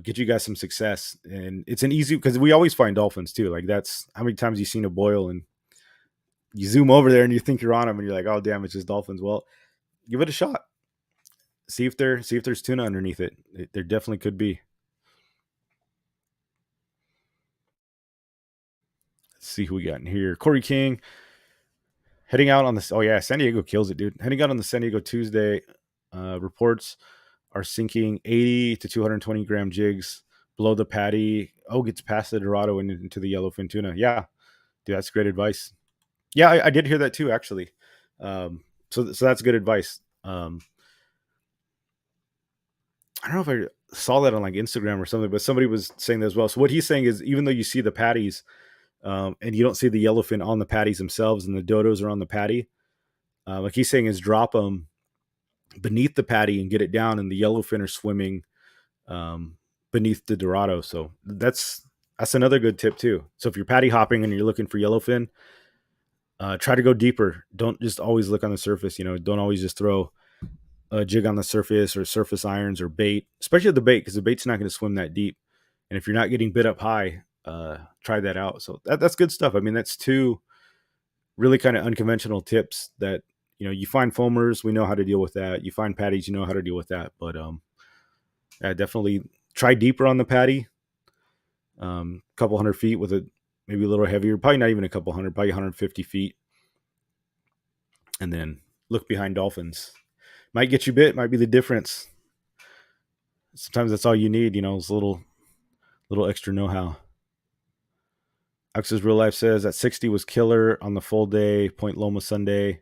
get you guys some success. And it's an easy, because we always find dolphins too. Like, that's how many times you've seen a boil and you zoom over there and you think you're on them and you're like, oh damn, it's just dolphins. Well, give it a shot. see if there's tuna underneath it. There definitely could be. Let's see who we got in here. Corey King heading out on this. Oh yeah, San Diego kills it, dude. Heading out on the San Diego Tuesday. Reports are sinking 80 to 220 gram jigs below the patty. Oh, gets past the Dorado and into the yellowfin tuna. Yeah, dude, that's great advice. Yeah, I did hear that too, actually. So that's good advice. I don't know if I saw that on like Instagram or something, but somebody was saying that as well. So what he's saying is, even though you see the patties, and you don't see the yellowfin on the patties themselves, and the dodos are on the patty, like he's saying is drop them beneath the patty and get it down, and the yellowfin are swimming beneath the dorado. So that's another good tip too. So if you're patty hopping and you're looking for yellowfin, try to go deeper. Don't just always look on the surface. Don't always just throw a jig on the surface or surface irons or bait, especially the bait, because the bait's not going to swim that deep. And if you're not getting bit up high, try that out. So that's good stuff. I mean, that's two really kind of unconventional tips that you find foamers, we know how to deal with that. You find patties, you know how to deal with that. But yeah, definitely try deeper on the patty. Couple hundred feet with it, maybe a little heavier, probably not even a couple hundred, probably 150 feet, and then look behind dolphins. Might get you bit, might be the difference. Sometimes that's all you need, is a little extra know-how. X's Real Life says that 60 was killer on the full day, Point Loma Sunday.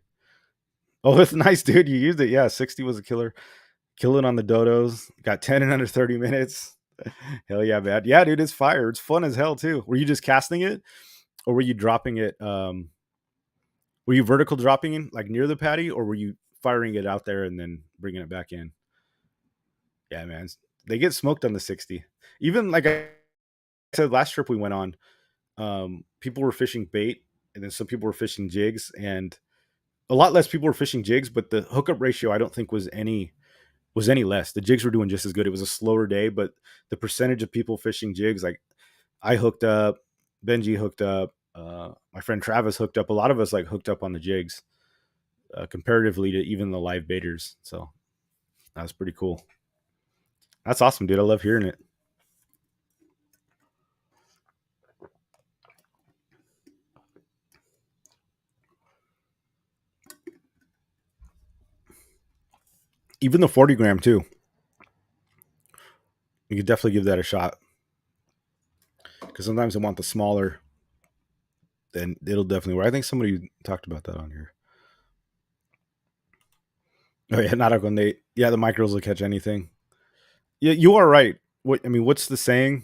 Oh, that's nice, dude. You used it. Yeah, 60 was a killer. Killing on the dodos. Got 10 in under 30 minutes. Hell yeah, man. Yeah, dude, it's fire. It's fun as hell, too. Were you just casting it? Or were you dropping it? Were you vertical dropping in, like near the patty? Or were you firing it out there and then bringing it back in? Yeah, man. They get smoked on the 60. Even like I said, last trip we went on, people were fishing bait, and then some people were fishing jigs, and a lot less people were fishing jigs, but the hookup ratio I don't think was any less. The jigs were doing just as good. It was a slower day, but the percentage of people fishing jigs, like I hooked up, Benji hooked up, my friend Travis hooked up. A lot of us like hooked up on the jigs, comparatively to even the live baiters. So that was pretty cool. That's awesome, dude. I love hearing it. Even the 40 gram too. You could definitely give that a shot, because sometimes I want the smaller. Then it'll definitely work. I think somebody talked about that on here. Oh yeah, not when they. Yeah, the micros will catch anything. Yeah, you are right. What's the saying?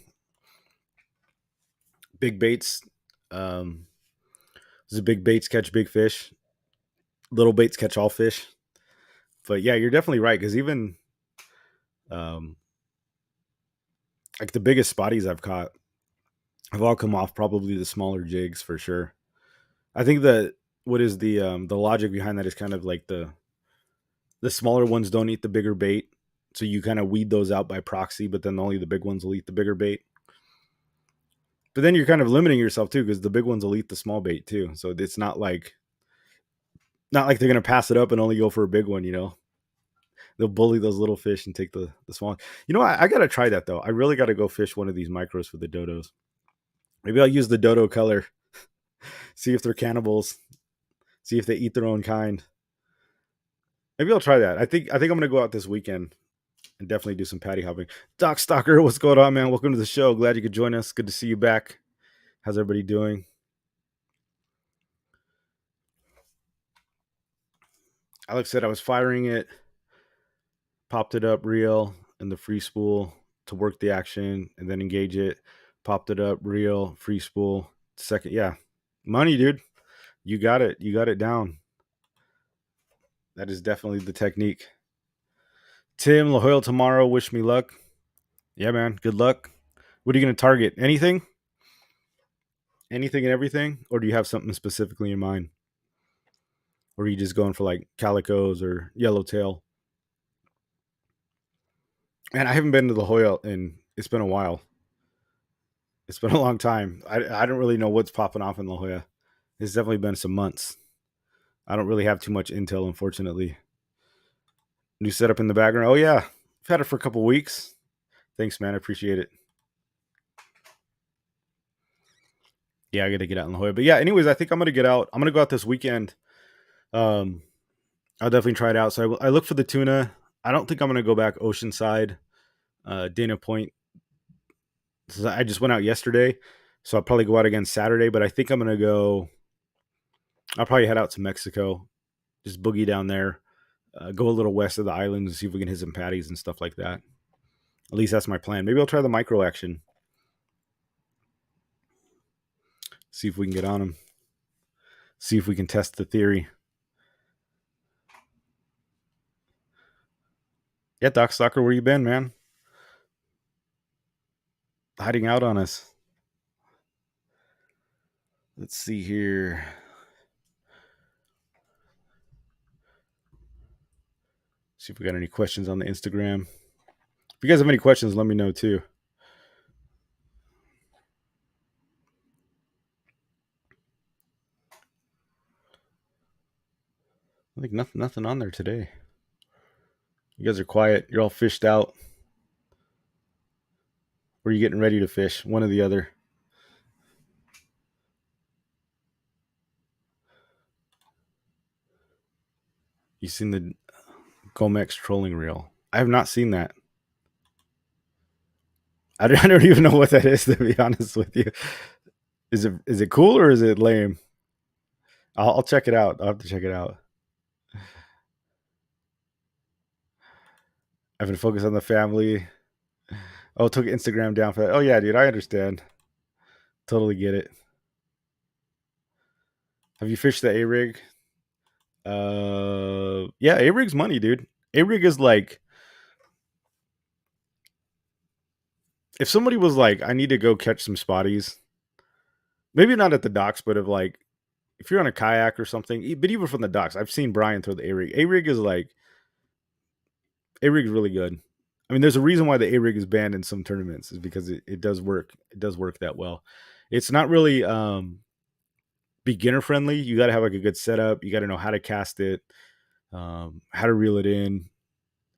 Big baits. Um, the big baits catch big fish. Little baits catch all fish. But yeah, you're definitely right, because even um, like the biggest spotties I've caught have all come off probably the smaller jigs for sure. I think that what is the logic behind that is kind of like the smaller ones don't eat the bigger bait, so you kind of weed those out by proxy. But then only the big ones will eat the bigger bait. But then you're kind of limiting yourself too, because the big ones will eat the small bait too. So it's not like they're gonna pass it up and only go for a big one. They'll bully those little fish and take the small. I gotta try that though. I really gotta go fish one of these micros for the dodos. Maybe I'll use the dodo color. See if they're cannibals. See if they eat their own kind. Maybe I'll try that. I think I'm gonna go out this weekend and definitely do some patty hopping. Doc Stalker, what's going on, man? Welcome to the show. Glad you could join us. Good to see you back. How's everybody doing? Alex said I was firing it, popped it up reel in the free spool to work the action, and then engage it. Popped it up reel, free spool, second. Yeah, money, dude. You got it. You got it down. That is definitely the technique. Tim LaHoyle tomorrow. Wish me luck. Yeah, man. Good luck. What are you going to target? Anything? Anything and everything? Or do you have something specifically in mind? Or are you just going for like calicos or yellowtail? Man, I haven't been to La Jolla and it's been a while. It's been a long time. I don't really know what's popping off in La Jolla. It's definitely been some months. I don't really have too much intel, unfortunately. New setup in the background. Oh yeah, I've had it for a couple weeks. Thanks, man. I appreciate it. Yeah, I got to get out in La Jolla. But yeah, anyways, I think I'm gonna get out. I'm gonna go out this weekend. Um, I'll definitely try it out. So I look for the tuna. I don't think I'm gonna go back Oceanside, Dana Point. I just went out yesterday, so I'll probably go out again Saturday. But I think I'm gonna go. I'll probably head out to Mexico, just boogie down there, go a little west of the islands and see if we can hit some patties and stuff like that. At least that's my plan. Maybe I'll try the micro action, see if we can get on them, see if we can test the theory. Yeah, Doc Stalker, where you been, man? Hiding out on us. Let's see here. See if we got any questions on the Instagram. If you guys have any questions, let me know too. I think nothing on there today. You guys are quiet. You're all fished out. Or are you getting ready to fish? One or the other. You seen the Gomex trolling reel? I have not seen that. I don't even know what that is, to be honest with you. Is it cool or is it lame? I'll check it out. I'll have to check it out. I've been focused on the family. Oh, took Instagram down for that. Oh yeah, dude, I understand. Totally get it. Have you fished the A rig? Yeah, A rig's money, dude. A rig is like, if somebody was like, I need to go catch some spotties, maybe not at the docks, but if you're on a kayak or something, but even from the docks, I've seen Brian throw the A rig. A rig's really good. I mean, there's a reason why the A rig is banned in some tournaments, is because it does work. It does work that well. It's not really beginner friendly. You got to have like a good setup. You got to know how to cast it, how to reel it in.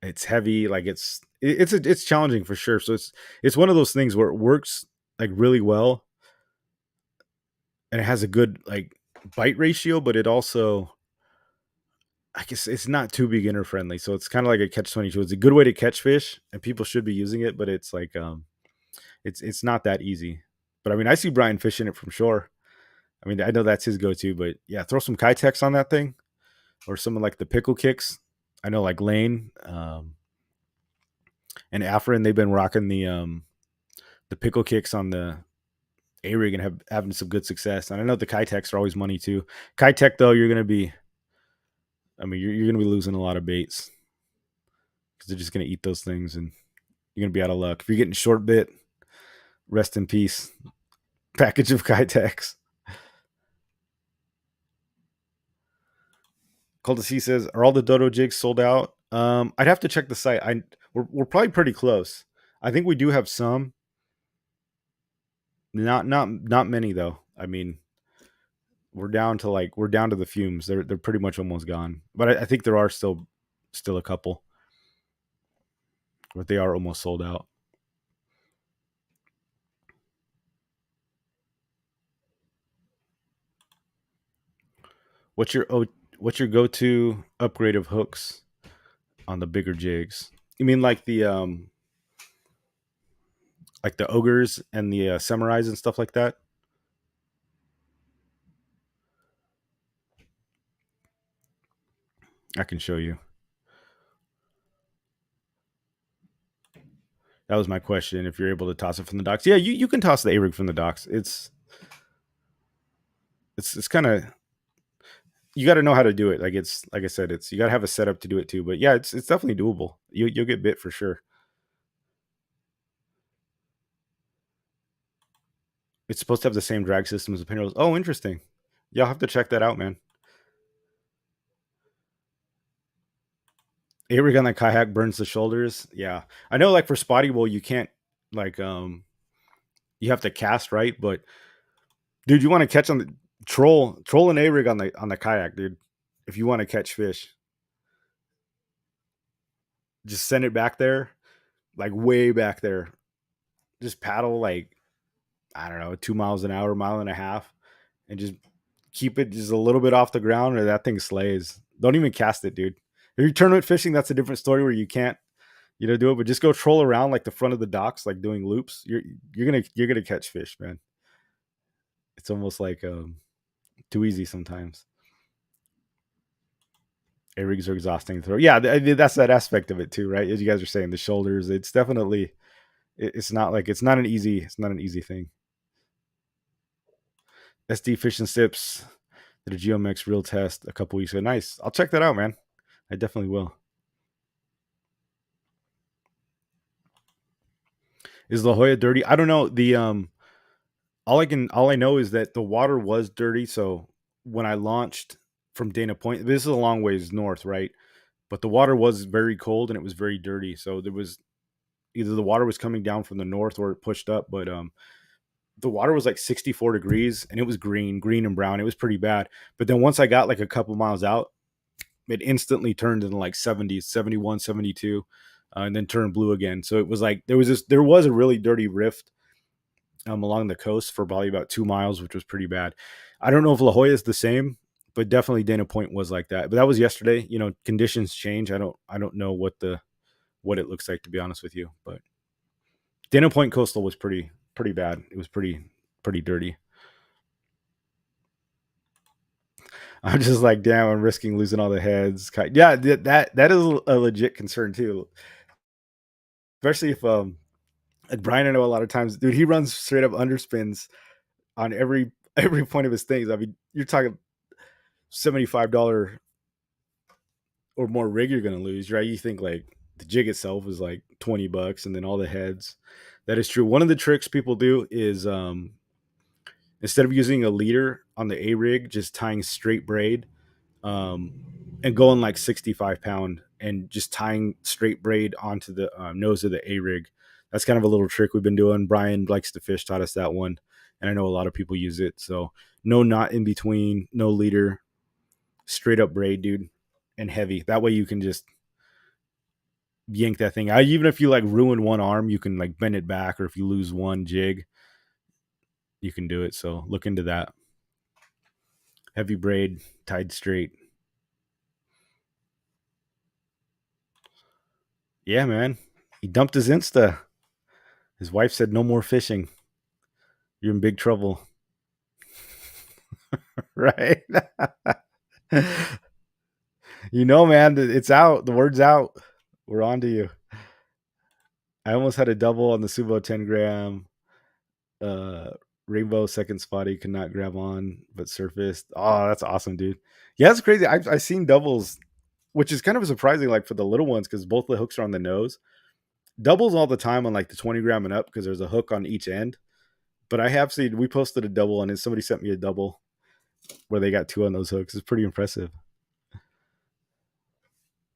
It's heavy. Like it's challenging for sure. So it's one of those things where it works like really well, and it has a good like bite ratio, but it also, I guess, it's not too beginner friendly. So it's kind of like a catch 22. It's a good way to catch fish, and people should be using it, but it's like it's not that easy. But I mean, I see Brian fishing it from shore. I mean, I know that's his go-to, but yeah, throw some Kitex on that thing, or some of like the pickle kicks. I know like Lane and Afrin, they've been rocking the pickle kicks on the A rig and having some good success. And I know the Kitex are always money too. Kitech though, you're gonna be, I mean, you're gonna be losing a lot of baits because they're just gonna eat those things, and you're gonna be out of luck if you're getting short bit. Rest in peace. Package of Kitex. Call to C says, are all the dodo jigs sold out? I'd have to check the site. We're probably pretty close. I think we do have some. Not many though. I mean, we're down to the fumes. They're pretty much almost gone. But I think there are still a couple, but they are almost sold out. What's your what's your go-to upgrade of hooks on the bigger jigs? You mean like the ogres and the samurais and stuff like that? I can show you. That was my question. If you're able to toss it from the docks, yeah, you can toss the A rig from the docks. It's kind of, you got to know how to do it. Like it's like I said, it's, you got to have a setup to do it too. But yeah, it's definitely doable. You'll get bit for sure. It's supposed to have the same drag system as the pinwheels. Oh, interesting. Y'all have to check that out, man. A rig on that kayak burns the shoulders. Yeah, I know. Like for spotty wool, you can't like you have to cast right, but dude, you want to catch on the troll an A rig on the kayak, dude. If you want to catch fish, just send it back there, like way back there. Just paddle like, I don't know, 2 miles an hour, mile and a half, and just keep it just a little bit off the ground, or that thing slays. Don't even cast it, dude. If you're tournament fishing, that's a different story where you can't, do it. But just go troll around like the front of the docks, like doing loops. You're gonna catch fish, man. It's almost like too easy sometimes. Air rigs are exhausting to throw. Yeah, that's that aspect of it too, right? As you guys are saying, the shoulders. It's definitely. It's not like it's not an easy. It's not an easy thing. SD Fish and Sips did a GeoMX real test a couple weeks ago. Nice. I'll check that out, man. I definitely will. Is La Jolla dirty? I don't know. The all I know is that the water was dirty. So when I launched from Dana Point, this is a long ways north, right? But the water was very cold and it was very dirty. So there was either the water was coming down from the north or it pushed up, but the water was like 64 degrees and it was green and brown. It was pretty bad. But then once I got like a couple miles out, it instantly turned into like 70s, 71, 72, and then turned blue again. So it was like there was a really dirty rift along the coast for probably about 2 miles, which was pretty bad. I don't know if La Jolla is the same, but definitely Dana Point was like that. But that was yesterday. Conditions change. I don't know what it looks like, to be honest with you. But Dana Point coastal was pretty bad. It was pretty dirty. I'm just like, damn, I'm risking losing all the heads. Yeah, that is a legit concern too. Especially if like Brian, I know a lot of times, dude, he runs straight up underspins on every point of his things. I mean, you're talking $75 or more rig you're gonna lose, right? You think like the jig itself is like $20 and then all the heads. That is true. One of the tricks people do is instead of using a leader on the A rig, just tying straight braid, um, and going like 65 pound and just tying straight braid onto the nose of the A rig. That's kind of a little trick we've been doing. Brian likes to fish, taught us that one, and I know a lot of people use it. So no knot in between, no leader, straight up braid, dude, and heavy. That way you can just yank that thing out. Even if you like ruin one arm, you can like bend it back, or if you lose one jig, you can do it. So look into that. Heavy braid tied straight. Yeah, man. He dumped his Insta. His wife said, "No more fishing. You're in big trouble." Right? Man, it's out. The word's out. We're on to you. I almost had a double on the Subo 10 gram. Uh, Rainbow second spot he could not grab on, but surfaced. Oh, that's awesome, dude. Yeah, it's crazy. I've seen doubles, which is kind of surprising, like for the little ones, because both the hooks are on the nose. Doubles all the time on like the 20 gram and up because there's a hook on each end. But I have seen, we posted a double and somebody sent me a double where they got two on those hooks. It's pretty impressive.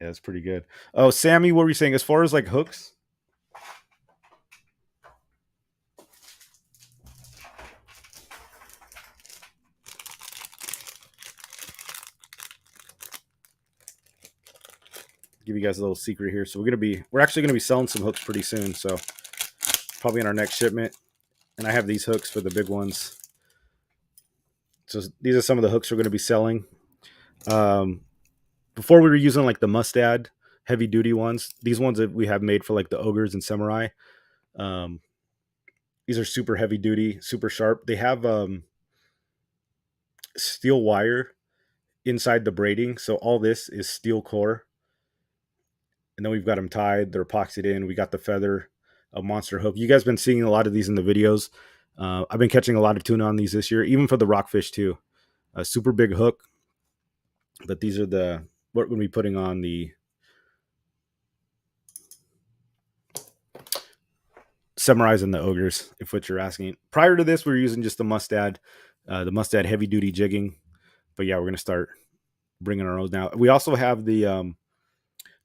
Yeah, it's pretty good. Oh, Sammy, what were you saying? As far as like hooks? Give you guys a little secret here. So we're actually gonna be selling some hooks pretty soon. So probably in our next shipment. And I have these hooks for the big ones. So these are some of the hooks we're gonna be selling. Um, Before we were using like the Mustad heavy duty ones. These ones that we have made for like the ogres and samurai. Um, these are super heavy duty, super sharp. They have steel wire inside the braiding, so all this is steel core. And then we've got them tied. They're epoxied in. We got the feather, a monster hook. You guys been seeing a lot of these in the videos. I've been catching a lot of tuna on these this year, even for the rockfish too. A super big hook, but these are what we're going to be putting on the samurais and the ogres, if what you're asking. Prior to this, we were using just the Mustad heavy duty jigging. But yeah, we're going to start bringing our own now. We also have the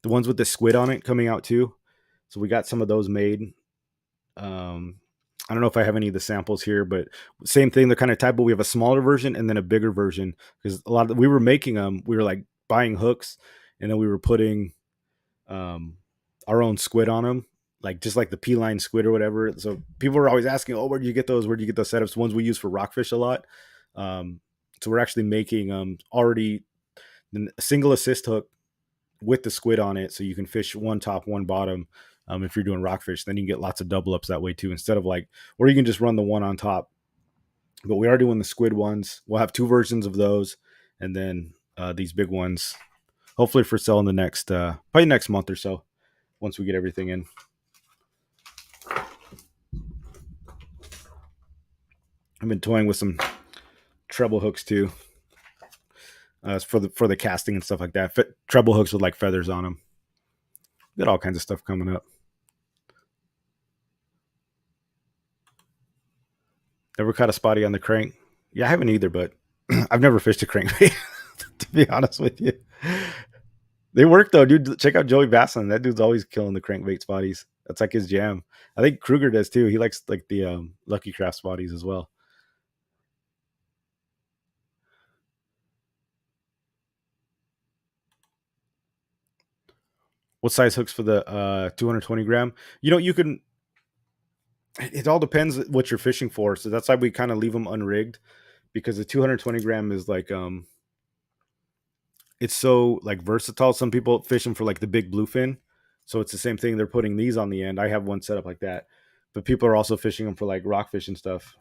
ones with the squid on it coming out too. So we got some of those made. I don't know if I have any of the samples here, but same thing. They're kind of type, but we have a smaller version and then a bigger version because we were making them. We were like buying hooks, and then we were putting our own squid on them, like just like the P line squid or whatever. So people are always asking, "Oh, where do you get those? Where do you get those setups?" The ones we use for rockfish a lot. Um, so we're actually making already a single assist hook with the squid on it, so you can fish one top, one bottom. If you're doing rockfish, then you can get lots of double ups that way too, instead of like, or you can just run the one on top. But we are doing the squid ones. We'll have two versions of those, and then these big ones, hopefully for sale in the next probably next month or so, once we get everything in. I've been toying with some treble hooks too, for the casting and stuff like that. Treble hooks with like feathers on them. Got all kinds of stuff coming up. Ever caught a spotty on the crank? Yeah, I haven't either, but I've never fished a crankbait, to be honest with you. They work though, dude. Check out Joey Basson. That dude's always killing the crankbait spotties. That's like his jam. I think Kruger does too. He likes like the Lucky Craft spotties as well. What size hooks for the 220 gram? You know, you can. It all depends what you're fishing for. So that's why we kind of leave them unrigged, because the 220 gram is like it's so like versatile. Some people fish them for like the big bluefin, so it's the same thing. They're putting these on the end. I have one set up like that, but people are also fishing them for like rockfish and stuff,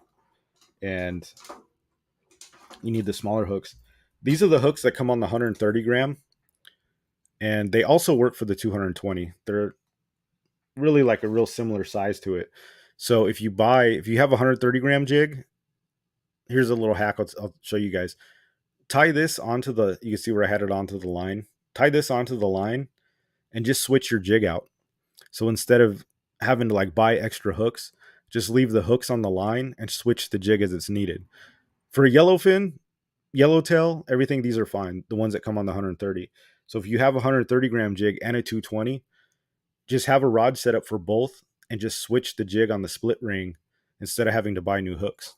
and you need the smaller hooks. These are the hooks that come on the 130 gram, and they also work for the 220. They're really like a real similar size to it. So if you have a 130 gram jig, here's a little hack. I'll show you guys. Tie this onto the. You can see where I had it onto the line. Tie this onto the line, and just switch your jig out. So instead of having to like buy extra hooks, just leave the hooks on the line and switch the jig as it's needed. For a yellowfin, yellowtail, everything, these are fine. The ones that come on the 130. So if you have a 130 gram jig and a 220, just have a rod set up for both and just switch the jig on the split ring instead of having to buy new hooks.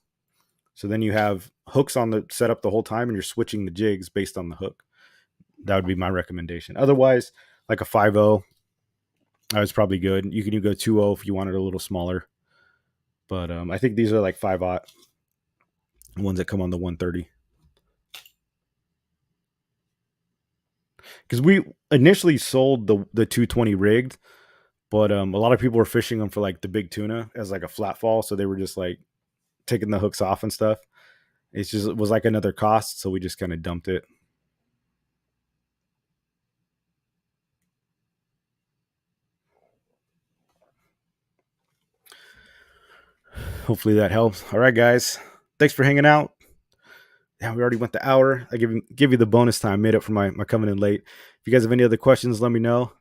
So then you have hooks on the setup the whole time and you're switching the jigs based on the hook. That would be my recommendation. Otherwise, like a 5.0, was probably good. You can go 2.0 if you want it a little smaller. But I think these are like 5/0 ones that come on the 130. Because we initially sold the 220 rigged, but a lot of people were fishing them for like the big tuna as like a flat fall, so they were just like taking the hooks off and stuff. It was like another cost, so we just kind of dumped it. Hopefully that helps. All right, guys, thanks for hanging out. Yeah, we already went the hour. I give you the bonus time. Made up for my coming in late. If you guys have any other questions, let me know.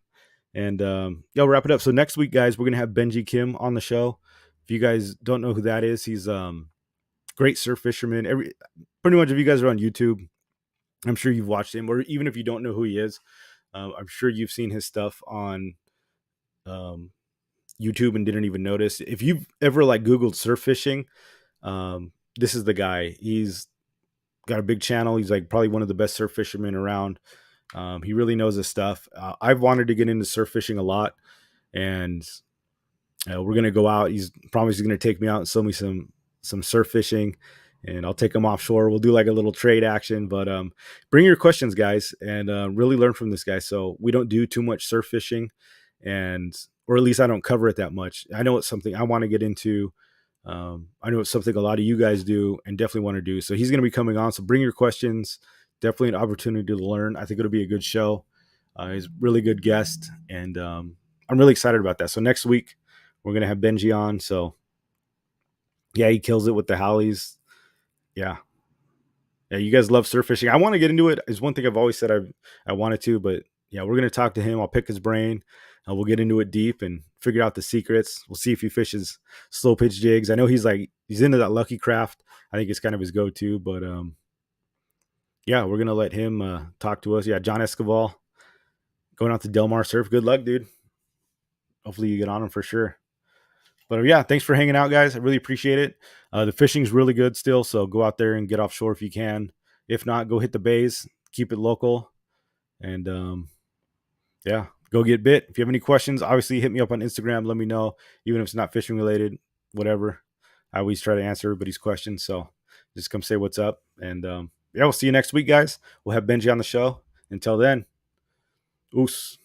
And yeah, we'll wrap it up. So next week, guys, we're gonna have Benji Kim on the show. If you guys don't know who that is, he's great surf fisherman. Pretty much if you guys are on YouTube, I'm sure you've watched him, or even if you don't know who he is, I'm sure you've seen his stuff on um, YouTube and didn't even notice. If you've ever like Googled surf fishing, this is the guy. He's got a big channel. He's like probably one of the best surf fishermen around. He really knows his stuff. I've wanted to get into surf fishing a lot, and we're gonna go out. He's promised he's gonna take me out and show me some surf fishing, and I'll take him offshore. We'll do like a little trade action. But bring your questions, guys, and really learn from this guy. So we don't do too much surf fishing, and or at least I don't cover it that much. I know it's something I want to get into. I know it's something a lot of you guys do and definitely want to do. So he's going to be coming on. So bring your questions. Definitely an opportunity to learn. I think it'll be a good show. He's a really good guest, and I'm really excited about that. So next week we're going to have Benji on. So yeah, he kills it with the Hollies. Yeah. Yeah, you guys love surf fishing. I want to get into it. It's one thing I've always said I wanted to, but yeah, we're going to talk to him. I'll pick his brain. We'll get into it deep and figure out the secrets. We'll see if he fishes slow pitch jigs. I know he's into that Lucky Craft. I think it's kind of his go-to, but yeah, we're going to let him talk to us. Yeah, John Escobar going out to Del Mar Surf. Good luck, dude. Hopefully you get on him for sure. But yeah, thanks for hanging out, guys. I really appreciate it. The fishing's really good still, so go out there and get offshore if you can. If not, go hit the bays. Keep it local. And yeah, go get bit. If you have any questions, obviously hit me up on Instagram. Let me know, even if it's not fishing related, whatever. I always try to answer everybody's questions. So just come say what's up. And yeah, we'll see you next week, guys. We'll have Benji on the show. Until then, oos.